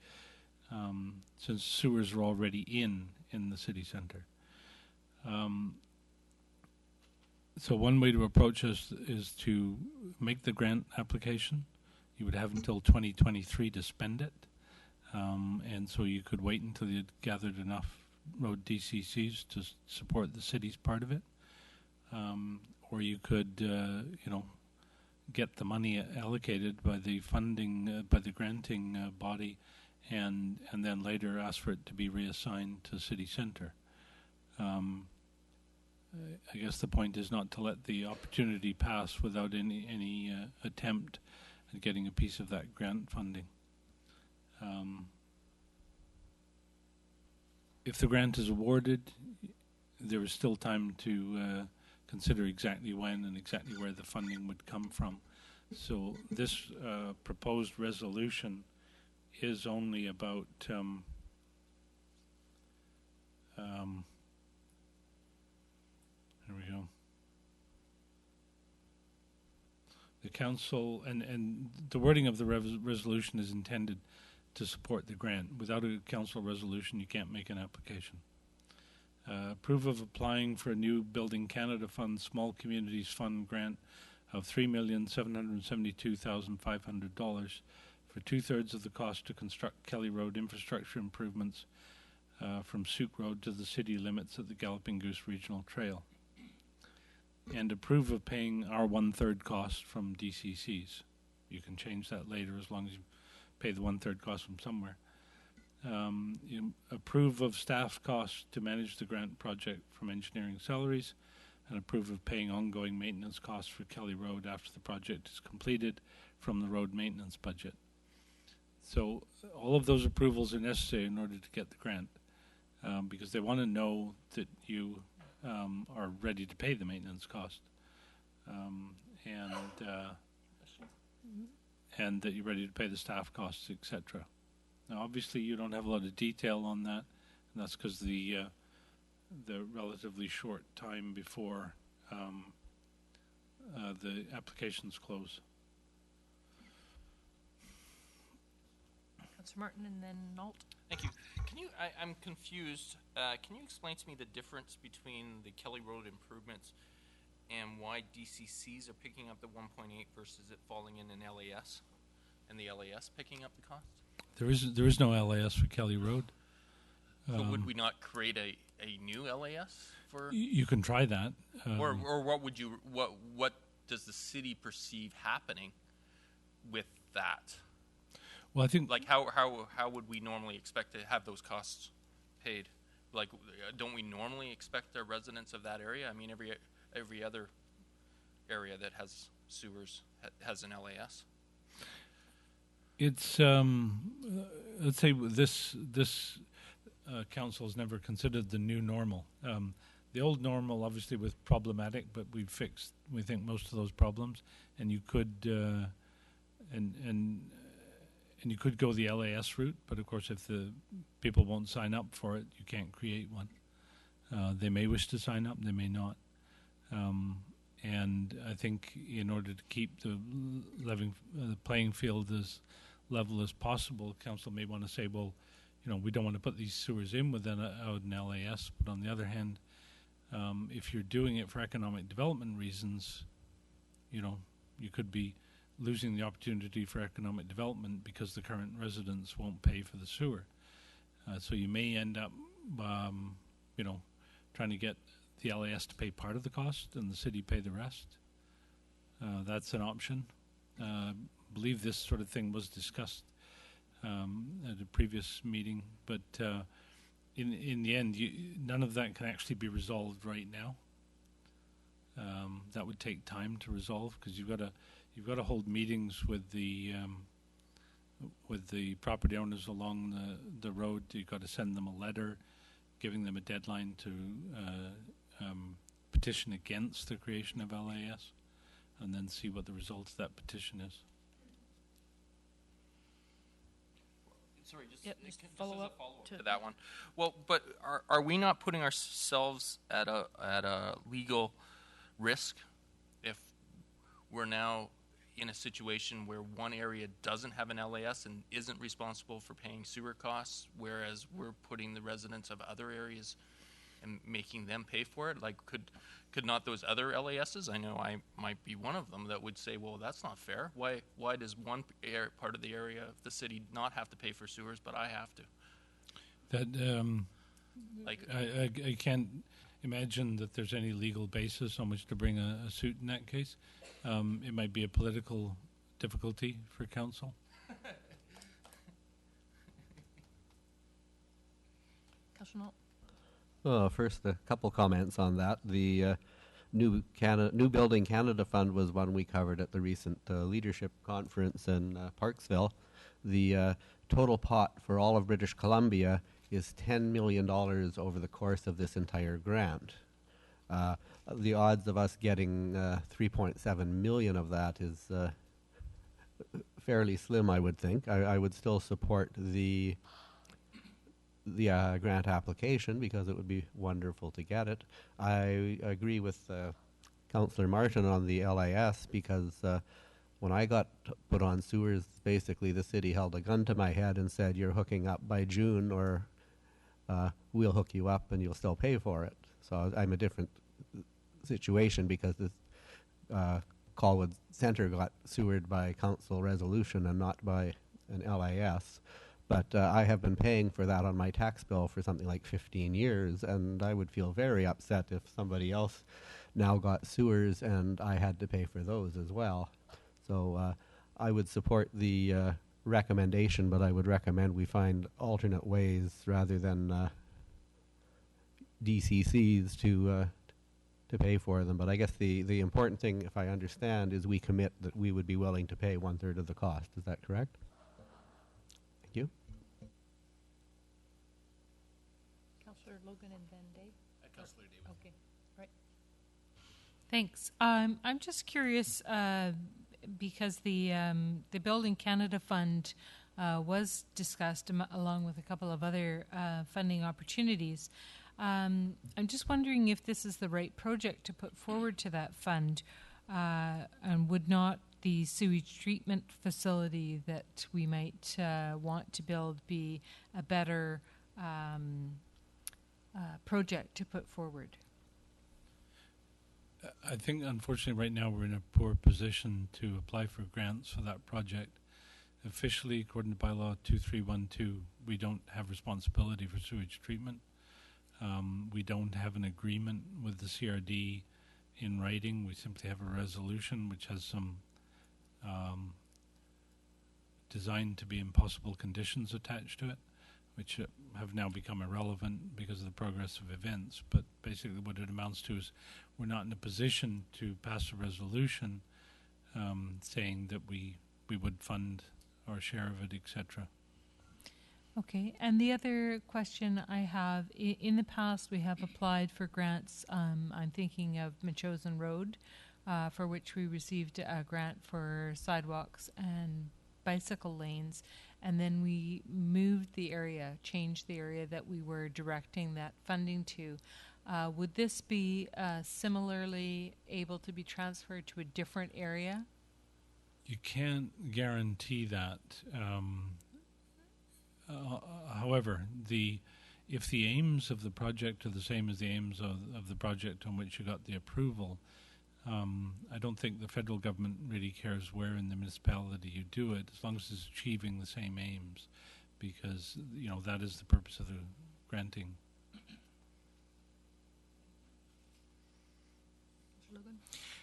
Speaker 4: since sewers are already in the city centre. So one way to approach this is to make the grant application. You would have until 2023 to spend it. And so you could wait until you'd gathered enough road DCCs to support the city's part of it. Or you could, get the money allocated by the funding, by the granting body, and then later ask for it to be reassigned to city centre. I guess the point is not to let the opportunity pass without any attempt at getting a piece of that grant funding. If the grant is awarded, there is still time to consider exactly when and exactly where the funding would come from. So this proposed resolution is only about there we go. The council and the wording of the resolution is intended to support the grant. Without a council resolution, you can't make an application. Approve of applying for a new Building Canada Fund Small Communities Fund grant of $3,772,500 for 2/3 of the cost to construct Kelly Road infrastructure improvements from Souk Road to the city limits at the Galloping Goose Regional Trail. And approve of paying our 1/3 cost from DCCs. You can change that later as long as you pay the 1/3 cost from somewhere. You approve of staff costs to manage the grant project from engineering salaries, and approve of paying ongoing maintenance costs for Kelly Road after the project is completed from the road maintenance budget. So all of those approvals are necessary in order to get the grant, because they want to know that you are ready to pay the maintenance cost, and that you're ready to pay the staff costs, etc. Now, obviously, you don't have a lot of detail on that, and that's because the relatively short time before the applications close.
Speaker 1: Councillor Martin and then Nault.
Speaker 2: Thank you. I'm confused. Can you explain to me the difference between the Kelly Road improvements and why DCCs are picking up the 1.8 versus it falling in an LAS? and the LAS picking up the cost?
Speaker 4: There is no LAS for Kelly Road.
Speaker 2: So would we not create a new LAS for,
Speaker 4: You can try that.
Speaker 2: or what would you, what does the city perceive happening with that?
Speaker 4: Well, I think
Speaker 2: Like how would we normally expect to have those costs paid? Like, don't we normally expect our residents of that area? I mean, every other area that has sewers has an LAS.
Speaker 4: it's let's say this council has never considered the new normal. The old normal, obviously, was problematic, but we fixed, we think, most of those problems. And you could and you could go the LAS route, but of course, if the people won't sign up for it, you can't create one. They may wish to sign up, they may not. And I think in order to keep the playing field as level as possible, council may want to say, well, we don't want to put these sewers in within out an LAS, but on the other hand, if you're doing it for economic development reasons, you could be losing the opportunity for economic development because the current residents won't pay for the sewer. So you may end up, trying to get the LAS to pay part of the cost and the city pay the rest. That's an option. I believe this sort of thing was discussed at a previous meeting, but in the end, none of that can actually be resolved right now. That would take time to resolve because you've got to hold meetings with the property owners along the road. You've got to send them a letter, giving them a deadline to petition against the creation of LAS, and then see what the result of that petition is.
Speaker 2: Sorry, just
Speaker 1: just
Speaker 2: as
Speaker 1: follow
Speaker 2: a
Speaker 1: up
Speaker 2: follow-up
Speaker 1: to-
Speaker 2: to that one. Well, but are we not putting ourselves at a legal risk if we're now in a situation where one area doesn't have an LAS and isn't responsible for paying sewer costs, whereas we're putting the residents of other areas and making them pay for it? Like, could not those other LASs, I know I might be one of them, that would say, well, that's not fair. Why does one part of the area of the city not have to pay for sewers, but I have to?
Speaker 4: That
Speaker 2: Like,
Speaker 4: I can't imagine that there's any legal basis on which to bring a suit in that case. It might be a political difficulty for council.
Speaker 1: Councillor Knoll?
Speaker 8: First, a couple comments on that. The New Building Canada Fund was one we covered at the recent leadership conference in Parksville. The total pot for all of British Columbia is $10 million over the course of this entire grant. The odds of us getting 3.7 million of that is fairly slim, I would think. I would still support the grant application because it would be wonderful to get it. I agree with Councillor Martin on the LAS because when I got put on sewers, basically the city held a gun to my head and said, you're hooking up by June or we'll hook you up and you'll still pay for it. So I'm a different situation because this Colwood Centre got sewered by council resolution and not by an LAS. But I have been paying for that on my tax bill for something like 15 years, and I would feel very upset if somebody else now got sewers and I had to pay for those as well. So I would support the recommendation, but I would recommend we find alternate ways rather than DCCs to pay for them. But I guess the important thing, if I understand, is we commit that we would be willing to pay 1/3 of the cost. Is that correct? Thank you.
Speaker 1: Councillor Logan and then Dave?
Speaker 7: Councillor David.
Speaker 1: Okay, right.
Speaker 6: Thanks. I'm just curious because the Building Canada Fund was discussed along with a couple of other funding opportunities. I'm just wondering if this is the right project to put forward to that fund, and would not the sewage treatment facility that we might want to build be a better project to put forward?
Speaker 4: I think, unfortunately, right now we're in a poor position to apply for grants for that project. officially, according to bylaw 2312, we don't have responsibility for sewage treatment. We don't have an agreement with the CRD in writing. We simply have a resolution which has some designed to be impossible conditions attached to it, which have now become irrelevant because of the progress of events. But basically what it amounts to is we're not in a position to pass a resolution saying that we would fund our share of it, etc.
Speaker 6: Okay, and the other question I have, in the past we have applied for grants, I'm thinking of Machosen Road, for which we received a grant for sidewalks and bicycle lanes, and then we moved the area, changed the area that we were directing that funding to. Would this be similarly able to be transferred to a different area?
Speaker 4: You can't guarantee that. However, if the aims of the project are the same as the aims of the project on which you got the approval, I don't think the federal government really cares where in the municipality you do it, as long as it's achieving the same aims, because that is the purpose of the granting.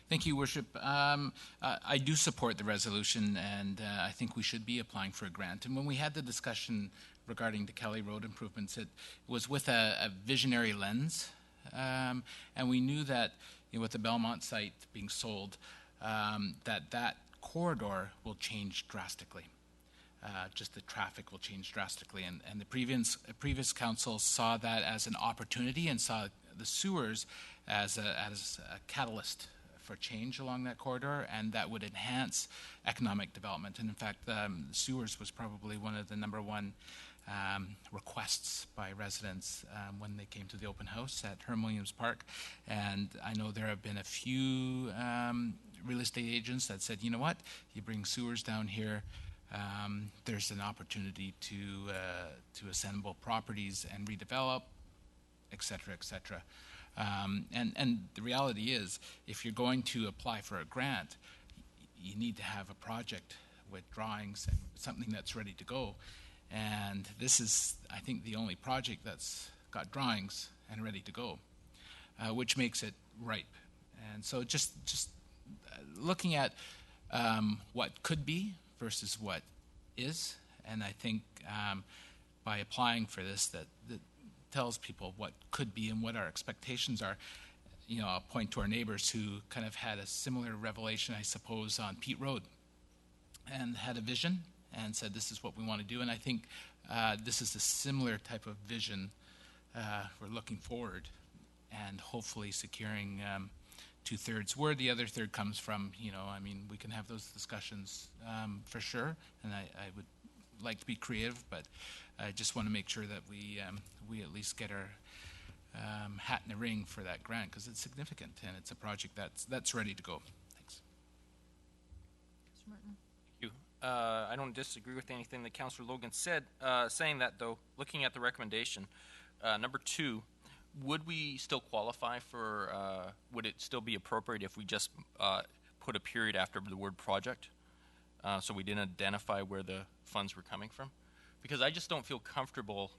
Speaker 7: Thank you, Worship. I do support the resolution, and I think we should be applying for a grant. And when we had the discussion regarding the Kelly Road improvements, it was with a visionary lens, and we knew that with the Belmont site being sold, that corridor will change drastically. Just the traffic will change drastically, and the previous council saw that as an opportunity and saw the sewers as a catalyst for change along that corridor, and that would enhance economic development. And in fact, sewers was probably one of the number one requests by residents when they came to the open house at Herm Williams Park. And I know there have been a few real estate agents that said, you know what, you bring sewers down here, there's an opportunity to assemble properties and redevelop, et cetera, et cetera. And the reality is, if you're going to apply for a grant, you need to have a project with drawings and something that's ready to go. And this is, I think, the only project that's got drawings and ready to go, which makes it ripe. And so just looking at what could be versus what is, and I think by applying for this, that tells people what could be and what our expectations are. I'll point to our neighbors who kind of had a similar revelation, I suppose, on Pete Road, and had a vision and said, this is what we want to do. And I think this is a similar type of vision we're looking forward and hopefully securing 2/3. Where the other third comes from, we can have those discussions for sure, and I would like to be creative, but I just want to make sure that we at least get our hat in the ring for that grant, because it's significant and it's a project that's ready to go. Thanks.
Speaker 6: Mr. Martin.
Speaker 2: Thank you. I don't disagree with anything that Councillor Logan said. Saying that, though, looking at the recommendation, number 2, would we still qualify for, would it still be appropriate if we just put a period after the word project, so we didn't identify where the funds were coming from? Because I just don't feel comfortable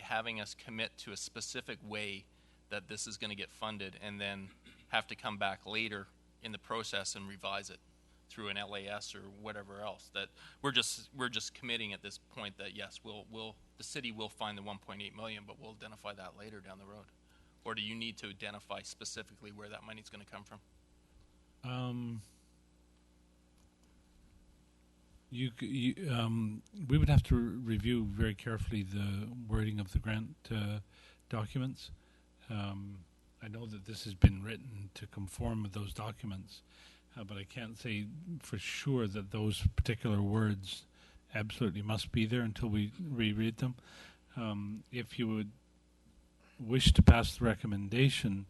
Speaker 2: having us commit to a specific way that this is going to get funded and then have to come back later in the process and revise it through an LAS or whatever else. That we're just committing at this point that yes, the city will find the 1.8 million, but we'll identify that later down the road. Or do you need to identify specifically where that money is going to come from?
Speaker 4: We would have to review very carefully the wording of the grant documents. I know that this has been written to conform with those documents, but I can't say for sure that those particular words absolutely must be there until we reread them. If you would wish to pass the recommendation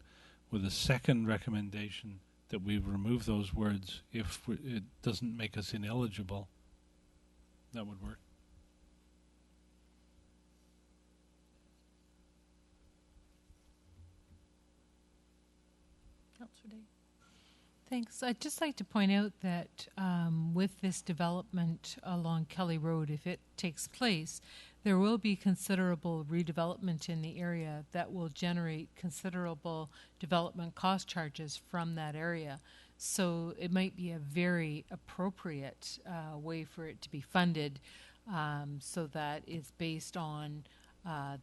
Speaker 4: with a second recommendation that we remove those words if it doesn't make us ineligible, that would work.
Speaker 6: Councillor Day. Thanks. I'd just like to point out that with this development along Kelly Road, if it takes place, there will be considerable redevelopment in the area that will generate considerable development cost charges from that area. So it might be a very appropriate way for it to be funded, so that it's based on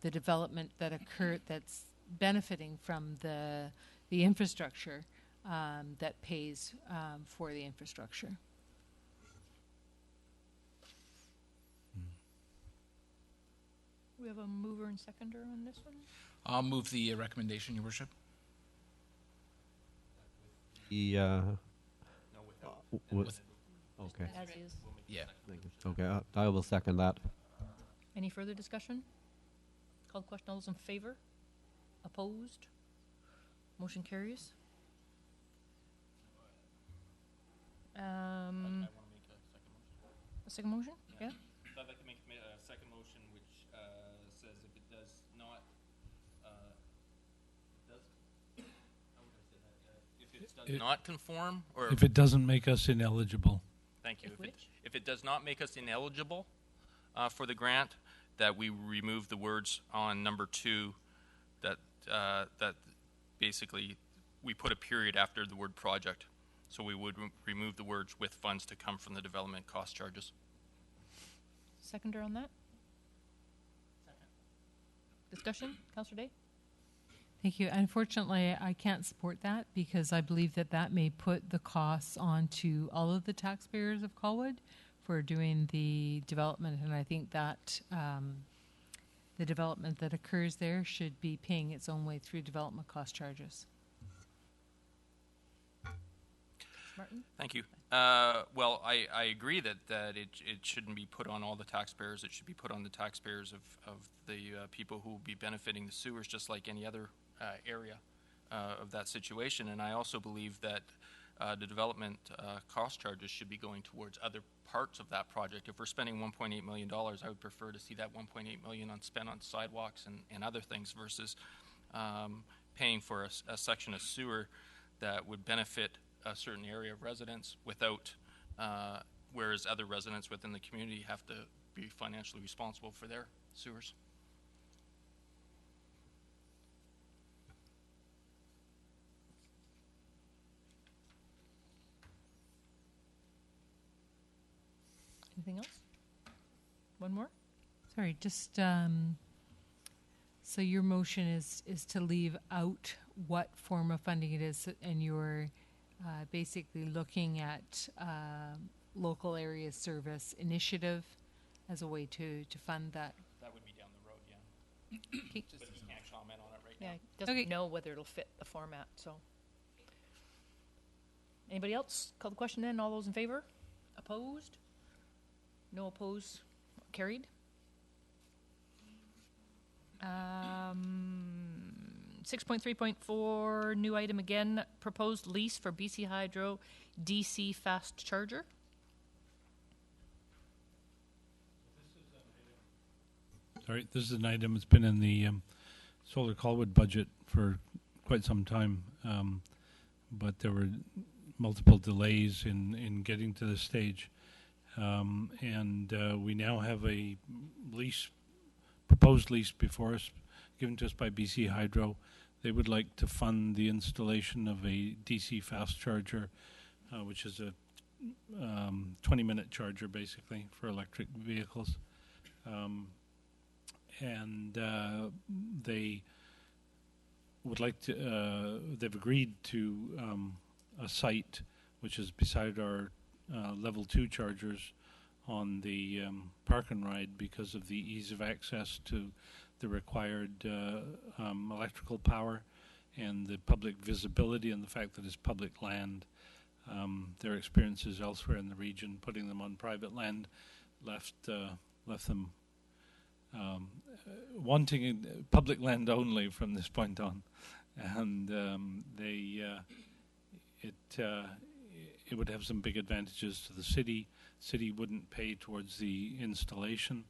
Speaker 6: the development that occurred that's benefiting from the infrastructure that pays for the infrastructure.
Speaker 1: We have a mover and seconder on this one?
Speaker 7: I'll move the recommendation, Your Worship.
Speaker 8: The, okay.
Speaker 1: As is.
Speaker 7: Yeah.
Speaker 8: Okay, I will second that.
Speaker 1: Any further discussion? Call the question. All those in favor? Opposed? Motion carries.
Speaker 2: I want to make
Speaker 1: A second motion? Yeah.
Speaker 2: So I'd like to make a second motion which says if it does not, if it does not conform, or
Speaker 4: If it doesn't make us ineligible.
Speaker 2: thank you.
Speaker 1: If which?
Speaker 2: If it does not make us ineligible for the grant, that we remove the words on number 2, that basically we put a period after the word project. So we would remove the words with funds to come from the development cost charges.
Speaker 1: Seconder on that? Discussion? Councillor Day?
Speaker 6: Thank you. Unfortunately, I can't support that because I believe that that may put the costs onto all of the taxpayers of Colwood for doing the development, and I think that the development that occurs there should be paying its own way through development cost charges.
Speaker 1: Martin?
Speaker 2: Thank you. Well, I agree that it shouldn't be put on all the taxpayers. It should be put on the taxpayers of the people who will be benefiting the sewers, just like any other area of that situation. And I also believe that the development cost charges should be going towards other parts of that project. If we're spending $1.8 million, I would prefer to see that $1.8 million spent on sidewalks and other things versus paying for a section of sewer that would benefit a certain area of residents without, whereas other residents within the community have to be financially responsible for their sewers.
Speaker 1: Anything else? One more?
Speaker 6: Sorry, just so your motion is to leave out what form of funding it is, and you're basically looking at local area service initiative as a way to fund that.
Speaker 2: That would be down the road, yeah.
Speaker 6: Okay.
Speaker 2: But he can't comment on it right
Speaker 1: Yeah,
Speaker 2: now.
Speaker 1: he doesn't
Speaker 6: Okay.
Speaker 1: know whether it'll fit the format, so. Anybody else? Call the question then. All those in favor? Opposed? No opposed? Carried. 6.3.4, new item again, proposed lease for BC Hydro DC fast charger.
Speaker 4: Sorry, this is an item that's been in the Solar Colwood budget for quite some time, but there were multiple delays in getting to this stage. And we now have a proposed lease before us, given to us by BC Hydro. They would like to fund the installation of a DC fast charger, which is a 20-minute charger, basically, for electric vehicles. And they would like to, they've agreed to a site which is beside our level 2 chargers on the park and ride because of the ease of access to the required electrical power and the public visibility and the fact that it's public land. Their experiences elsewhere in the region, putting them on private land, left them wanting public land only from this point on, and it would have some big advantages to the city. City wouldn't pay towards the installation,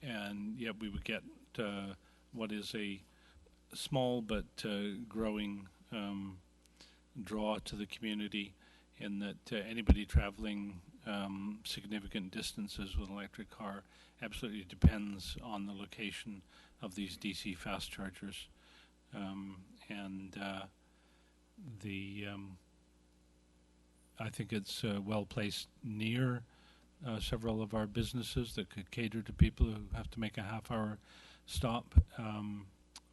Speaker 4: and yet we would get what is a small but growing draw to the community, in that anybody traveling significant distances with an electric car absolutely depends on the location of these DC fast chargers. I think it's well placed near several of our businesses that could cater to people who have to make a half-hour stop,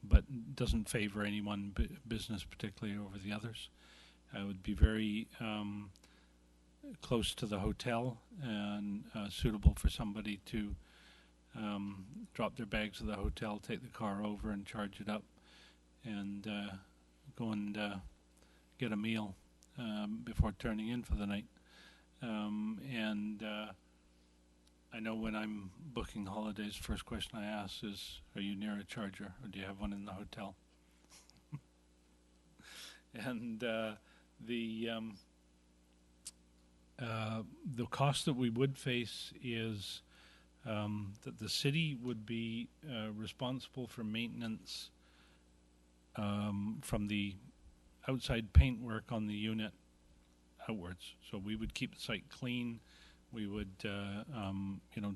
Speaker 4: but doesn't favor any one business particularly over the others. It would be very close to the hotel and suitable for somebody to drop their bags at the hotel, take the car over and charge it up, and go and get a meal before turning in for the night. I know when I'm booking holidays, first question I ask is, are you near a charger, or do you have one in the hotel? And the cost that we would face is that the city would be responsible for maintenance from the outside paint work on the unit outwards. So we would keep the site clean. We would,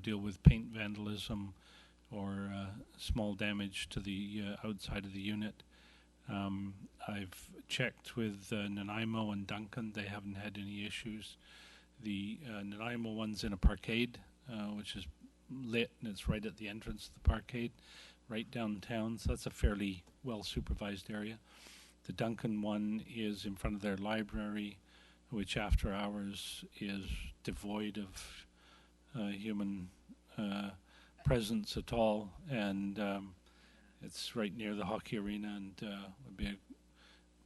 Speaker 4: deal with paint vandalism or small damage to the outside of the unit. I've checked with Nanaimo and Duncan. They haven't had any issues. The Nanaimo one's in a parkade, which is lit, and it's right at the entrance of the parkade, right downtown. So that's a fairly well supervised area. The Duncan one is in front of their library, which after hours is devoid of human presence at all, and it's right near the hockey arena, and would be a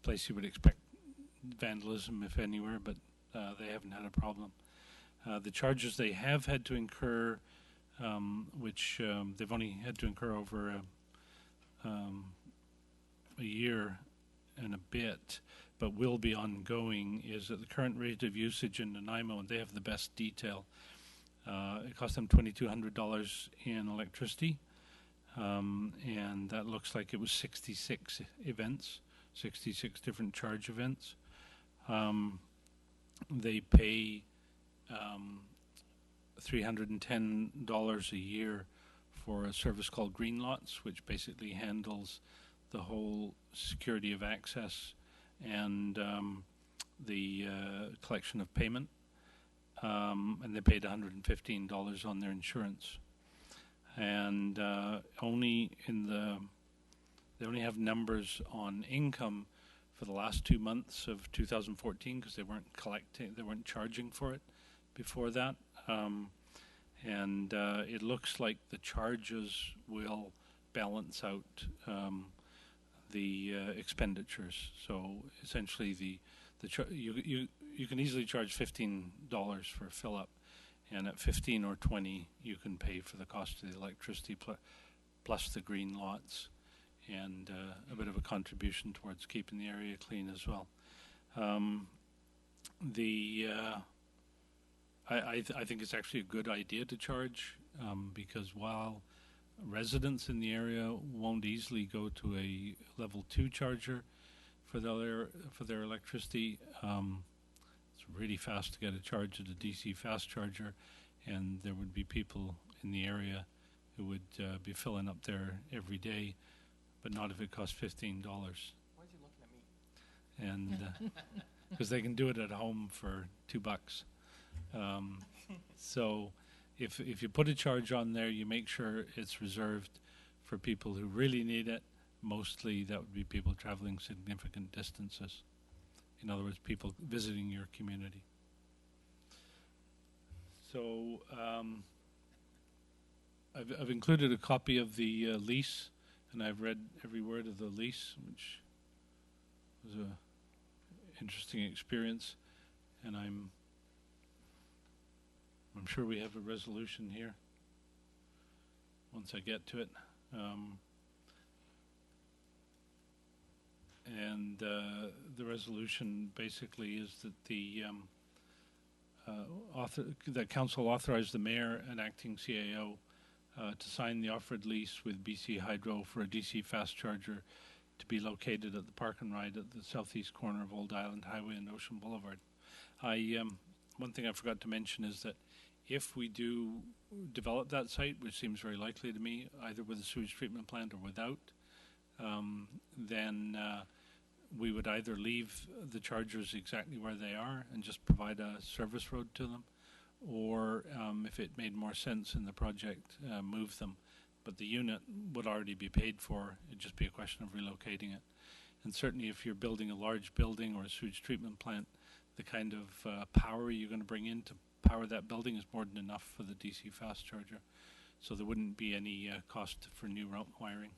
Speaker 4: place you would expect vandalism, if anywhere, but they haven't had a problem. The charges they have had to incur, which they've only had to incur over a year and a bit, but will be ongoing, is at the current rate of usage in Nanaimo, and they have the best detail. It cost them $2,200 in electricity, and that looks like it was 66 events, 66 different charge events. They pay $310 a year for a service called Green Lots, which basically handles the whole security of access and the collection of payment. And they paid $115 on their insurance. And they only have numbers on income for the last 2 months of 2014 because they weren't charging for it before that. It looks like the charges will balance out the expenditures. So essentially, you can easily charge $15 for a fill up, and at 15 or 20 you can pay for the cost of the electricity plus the green lots, and a bit of a contribution towards keeping the area clean as well. I think it's actually a good idea to charge because while residents in the area won't easily go to a level 2 charger for their electricity, it's really fast to get a charge at a DC fast charger, and there would be people in the area who would be filling up there every day, but not if it costs $15.
Speaker 2: Why is he looking at me?
Speaker 4: And because they can do it at home for $2. So if you put a charge on there, you make sure it's reserved for people who really need it. Mostly that would be people traveling significant distances. In other words, people visiting your community. So I've included a copy of the lease, and I've read every word of the lease, which was an interesting experience. And I'm sure we have a resolution here once I get to it. The resolution basically is that the council authorized the mayor and acting CAO to sign the offered lease with BC Hydro for a DC fast charger to be located at the Park and Ride at the southeast corner of Old Island Highway and Ocean Boulevard. One thing I forgot to mention is that if we do develop that site, which seems very likely to me, either with a sewage treatment plant or without, then we would either leave the chargers exactly where they are and just provide a service road to them, or if it made more sense in the project, move them. But the unit would already be paid for. It'd just be a question of relocating it. And certainly if you're building a large building or a sewage treatment plant, the kind of power you're going to bring in to power that building is more than enough for the DC fast charger. So there wouldn't be any cost for new route wiring.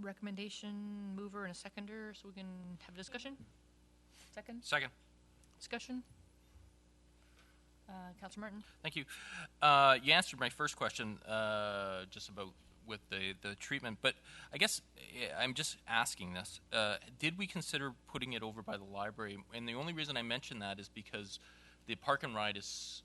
Speaker 1: Recommendation, mover and a seconder, so we can have a discussion? Second?
Speaker 2: Second.
Speaker 1: Discussion? Councillor Martin?
Speaker 2: Thank you. You answered my first question just about with the treatment, but I guess I'm just asking this. Did we consider putting it over by the library? And the only reason I mention that is because the Park and Ride is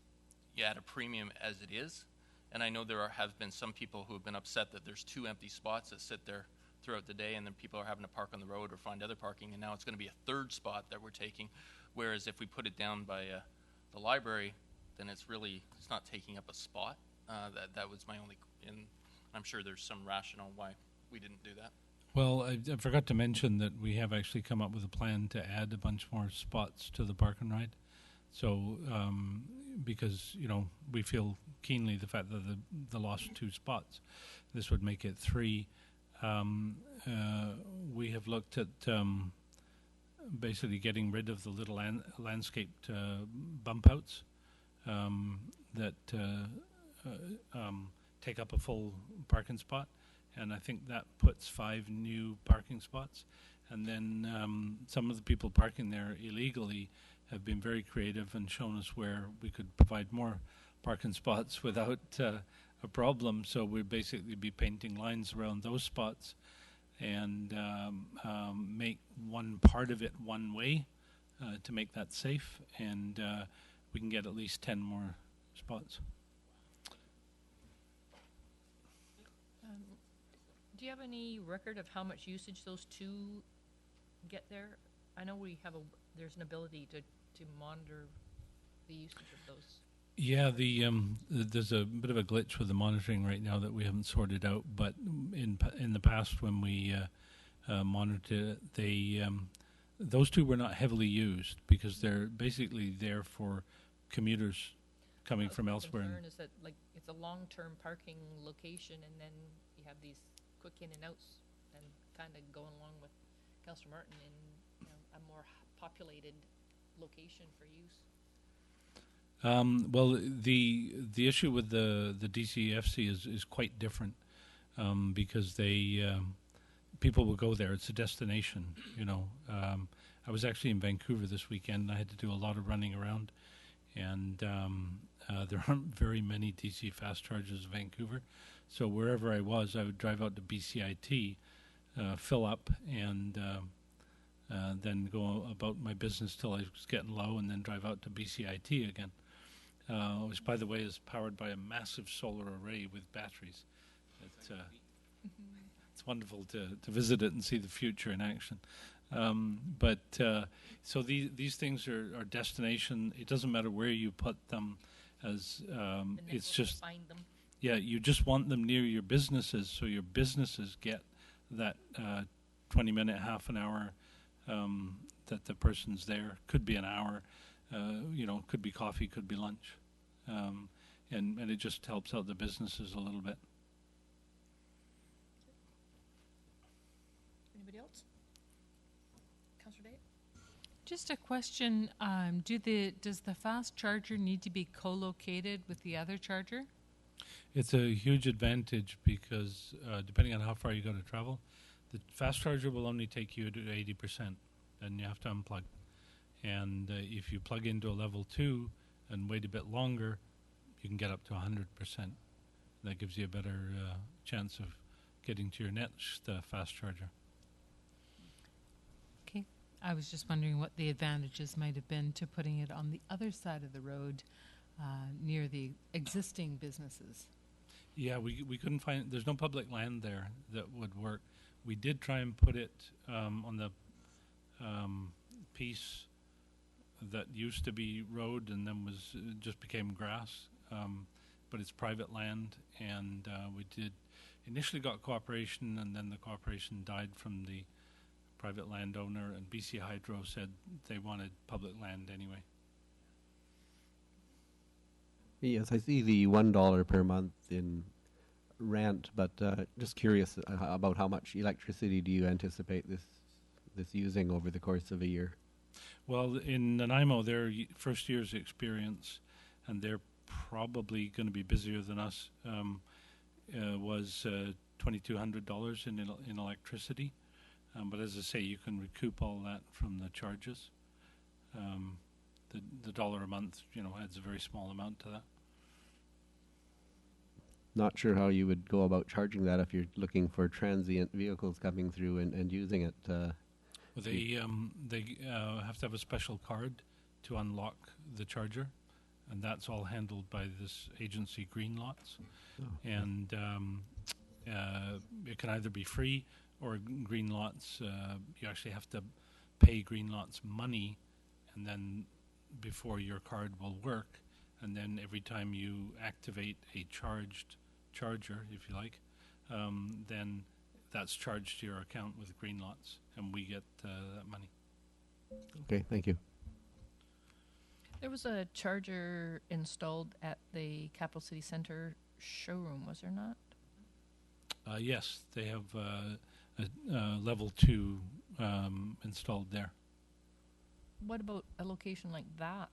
Speaker 2: at a premium as it is, and I know there have been some people who have been upset that there's 2 empty spots that sit there throughout the day, and then people are having to park on the road or find other parking, and now it's going to be a 3rd spot that we're taking, whereas if we put it down by the library, then it's not taking up a spot. That was my only, and I'm sure there's some rationale why we didn't do that.
Speaker 4: Well, I forgot to mention that we have actually come up with a plan to add a bunch more spots to the Park and Ride. So, because, we feel keenly the fact that the lost 2 spots, this would make it 3. We have looked at basically getting rid of the little landscaped bump outs that take up a full parking spot, and I think that puts 5 new parking spots. And then some of the people parking there illegally have been very creative and shown us where we could provide more parking spots without a problem. So we'd basically be painting lines around those spots and make one part of it one way to make that safe, and we can get at least 10 more spots.
Speaker 1: Do you have any record of how much usage those 2 get there? I know there's an ability to monitor the usage of those.
Speaker 4: Yeah, there's a bit of a glitch with the monitoring right now that we haven't sorted out. But in the past, when we monitored it, those 2 were not heavily used because they're basically there for commuters coming from elsewhere.
Speaker 1: The concern is that it's a long-term parking location, and then you have these quick in and outs, and kind of going along with Councillor Martin in a more populated location for use.
Speaker 4: Well, the issue with the DCFC is quite different because people will go there. It's a destination, I was actually in Vancouver this weekend, and I had to do a lot of running around, and there aren't very many DC fast chargers in Vancouver. So wherever I was, I would drive out to BCIT, fill up, and then go about my business till I was getting low, and then drive out to BCIT again. Which, by the way, is powered by a massive solar array with batteries. It's wonderful to visit it and see the future in action. So these things are destination. It doesn't matter where you put them, as it's just
Speaker 1: find them.
Speaker 4: Yeah, you just want them near your businesses, so your businesses get that 20-minute, half an hour that the person's there. Could be an hour, could be coffee, could be lunch, and it just helps out the businesses a little bit.
Speaker 1: Anybody else? Councillor Day?
Speaker 6: Just a question, does the fast charger need to be co-located with the other charger?
Speaker 4: It's a huge advantage because depending on how far you got to travel, the fast charger will only take you to 80%, and you have to unplug. And if you plug into a level 2 and wait a bit longer, you can get up to 100%. That gives you a better chance of getting to your next fast charger.
Speaker 6: Okay. I was just wondering what the advantages might have been to putting it on the other side of the road near the existing businesses.
Speaker 4: Yeah, we couldn't find. There's no public land there that would work. We did try and put it on the piece that used to be road and then was just became grass. But it's private land, and we did initially got cooperation, and then the cooperation died from the private landowner. And BC Hydro said they wanted public land anyway.
Speaker 8: Yes, I see the $1 per month in rent, but just curious about how much electricity do you anticipate this using over the course of a year?
Speaker 4: Well, in Nanaimo, their first year's experience, and they're probably going to be busier than us, was $2,200 in electricity. But as I say, you can recoup all that from the charges. The dollar a month, adds a very small amount to that.
Speaker 8: Not sure how you would go about charging that if you're looking for transient vehicles coming through and using it.
Speaker 4: Well, they have to have a special card to unlock the charger, and that's all handled by this agency, Greenlots.
Speaker 8: Oh.
Speaker 4: And it can either be free or Greenlots. You actually have to pay Greenlots money, and then before your card will work, and then every time you activate a charged charger, if you like, then that's charged to your account with Greenlots, and we get that money.
Speaker 8: Okay, thank you.
Speaker 1: There was a charger installed at the Capital City Centre showroom, was there not?
Speaker 4: Yes, they have a level 2 installed there.
Speaker 1: What about a location like that?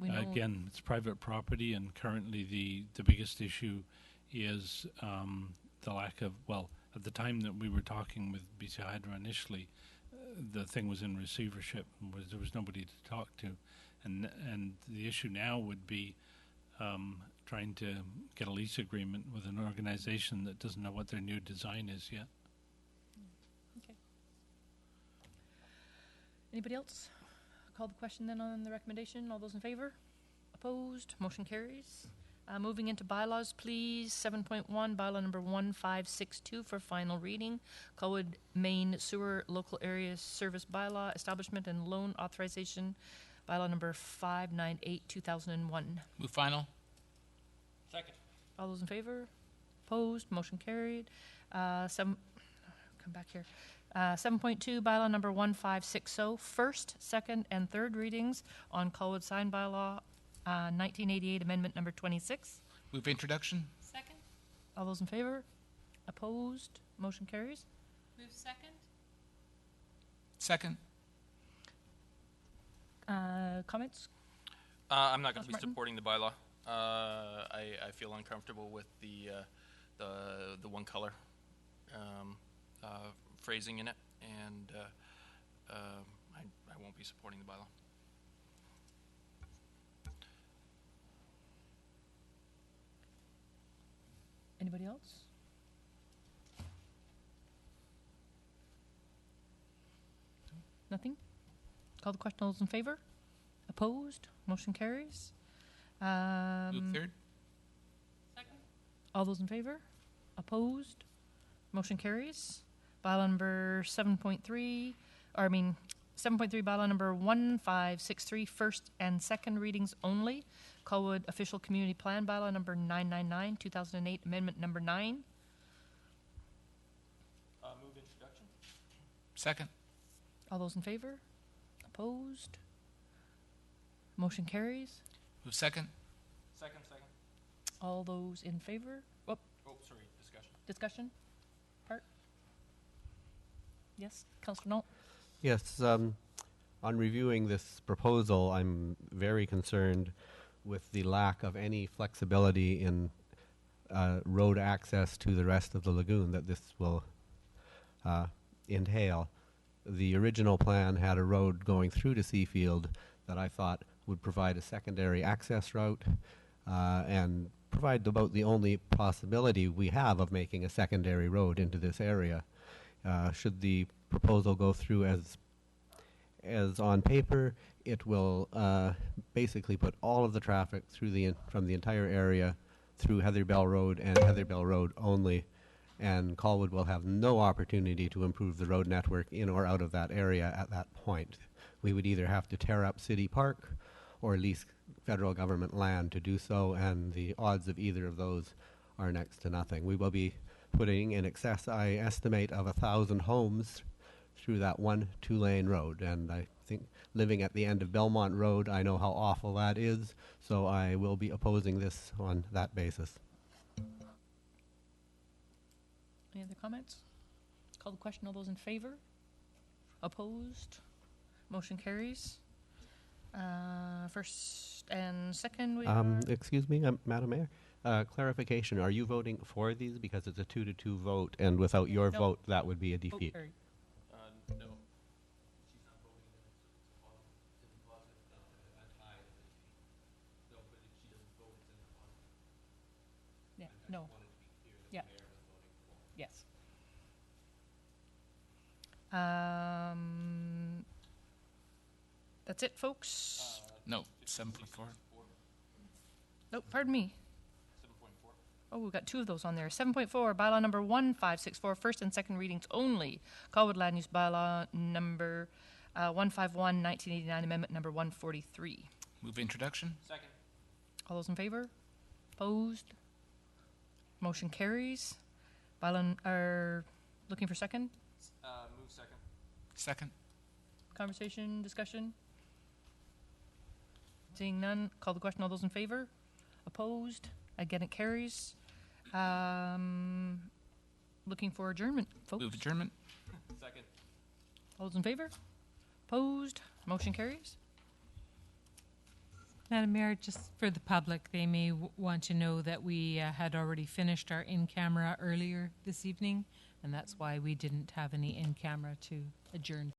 Speaker 1: We know
Speaker 4: Again, it's private property, and currently the biggest issue is the lack of, well, at the time that we were talking with BC Hydro initially, the thing was in receivership, and there was nobody to talk to. And the issue now would be trying to get a lease agreement with an organization that doesn't know what their new design is yet.
Speaker 1: Okay. Anybody else? I'll call the question then on the recommendation. All those in favor? Opposed? Motion carries. Moving into bylaws, please. 7.1, bylaw number 1562 for final reading. Colwood Main Sewer Local Area Service Bylaw, Establishment and Loan Authorization, bylaw number 598, 2001.
Speaker 7: Move final.
Speaker 2: Second.
Speaker 1: All those in favor? Opposed? Motion carried. Come back here. 7.2, bylaw number 1560, first, second, and third readings on Colwood Sign Bylaw, 1988, amendment number 26.
Speaker 7: Move introduction.
Speaker 6: Second.
Speaker 1: All those in favor? Opposed? Motion carries.
Speaker 6: Move second.
Speaker 7: Second.
Speaker 1: Comments?
Speaker 2: I'm not going to be
Speaker 1: Martin?
Speaker 2: supporting the bylaw. I feel uncomfortable with the one color phrasing in it, and I won't be supporting the bylaw.
Speaker 1: Anybody else? Nothing? Call the question. All those in favor? Opposed? Motion carries.
Speaker 7: Move third.
Speaker 6: Second.
Speaker 1: All those in favor? Opposed? Motion carries. Bylaw number 7.3, 7.3, bylaw number 1563, first and second readings only. Colwood Official Community Plan, bylaw number 999, 2008, amendment number 9.
Speaker 2: Move introduction.
Speaker 7: Second.
Speaker 1: All those in favor? Opposed? Motion carries.
Speaker 7: Move second.
Speaker 2: Second.
Speaker 1: All those in favor? Oh,
Speaker 2: Oh, sorry, discussion.
Speaker 1: discussion? Part? Yes, Councillor Knoll?
Speaker 8: Yes, on reviewing this proposal, I'm very concerned with the lack of any flexibility in road access to the rest of the lagoon that this will entail. The original plan had a road going through to Seafield that I thought would provide a secondary access route and provide about the only possibility we have of making a secondary road into this area. Should the proposal go through as on paper, it will basically put all of the traffic through from the entire area through Heather Bell Road and Heather Bell Road only, and Colwood will have no opportunity to improve the road network in or out of that area at that point. We would either have to tear up City Park or lease federal government land to do so, and the odds of either of those are next to nothing. We will be putting in excess, I estimate, of 1,000 homes through that one 2-lane road, and I think living at the end of Belmont Road, I know how awful that is, so I will be opposing this on that basis.
Speaker 1: Any other comments? Call the question. All those in favor? Opposed? Motion carries. First and second, we are...
Speaker 8: Excuse me, Madam Mayor. Clarification, are you voting for these? Because it's a 2-2 vote, and without your
Speaker 1: No.
Speaker 8: vote, that would be a
Speaker 1: Vote
Speaker 8: defeat.
Speaker 1: carried.
Speaker 2: No. She's not voting. It's in the positive, a tie. No, but if she doesn't vote, it's in the positive.
Speaker 1: Yeah, no.
Speaker 2: Wanted to be clear that
Speaker 1: Yeah.
Speaker 2: the mayor was voting for.
Speaker 1: Yes. That's it, folks.
Speaker 7: No, 7.4.
Speaker 1: Oh, pardon me.
Speaker 2: 7.4.
Speaker 1: Oh, we've got two of those on there. 7.4, bylaw number 1564, first and second readings only. Colwood Land Use Bylaw number 151, 1989, amendment number 143.
Speaker 7: Move introduction.
Speaker 2: Second.
Speaker 1: All those in favor? Opposed? Motion carries. Bylaw, are looking for second?
Speaker 2: Move second.
Speaker 7: Second.
Speaker 1: Conversation, discussion? Seeing none, call the question. All those in favor? Opposed? Again, it carries. Looking for adjournment, folks.
Speaker 7: Move adjournment.
Speaker 2: Second.
Speaker 1: All those in favor? Opposed? Motion carries.
Speaker 6: Madam Mayor, just for the public, they may want to know that we had already finished our in-camera earlier this evening, and that's why we didn't have any in-camera to adjourn.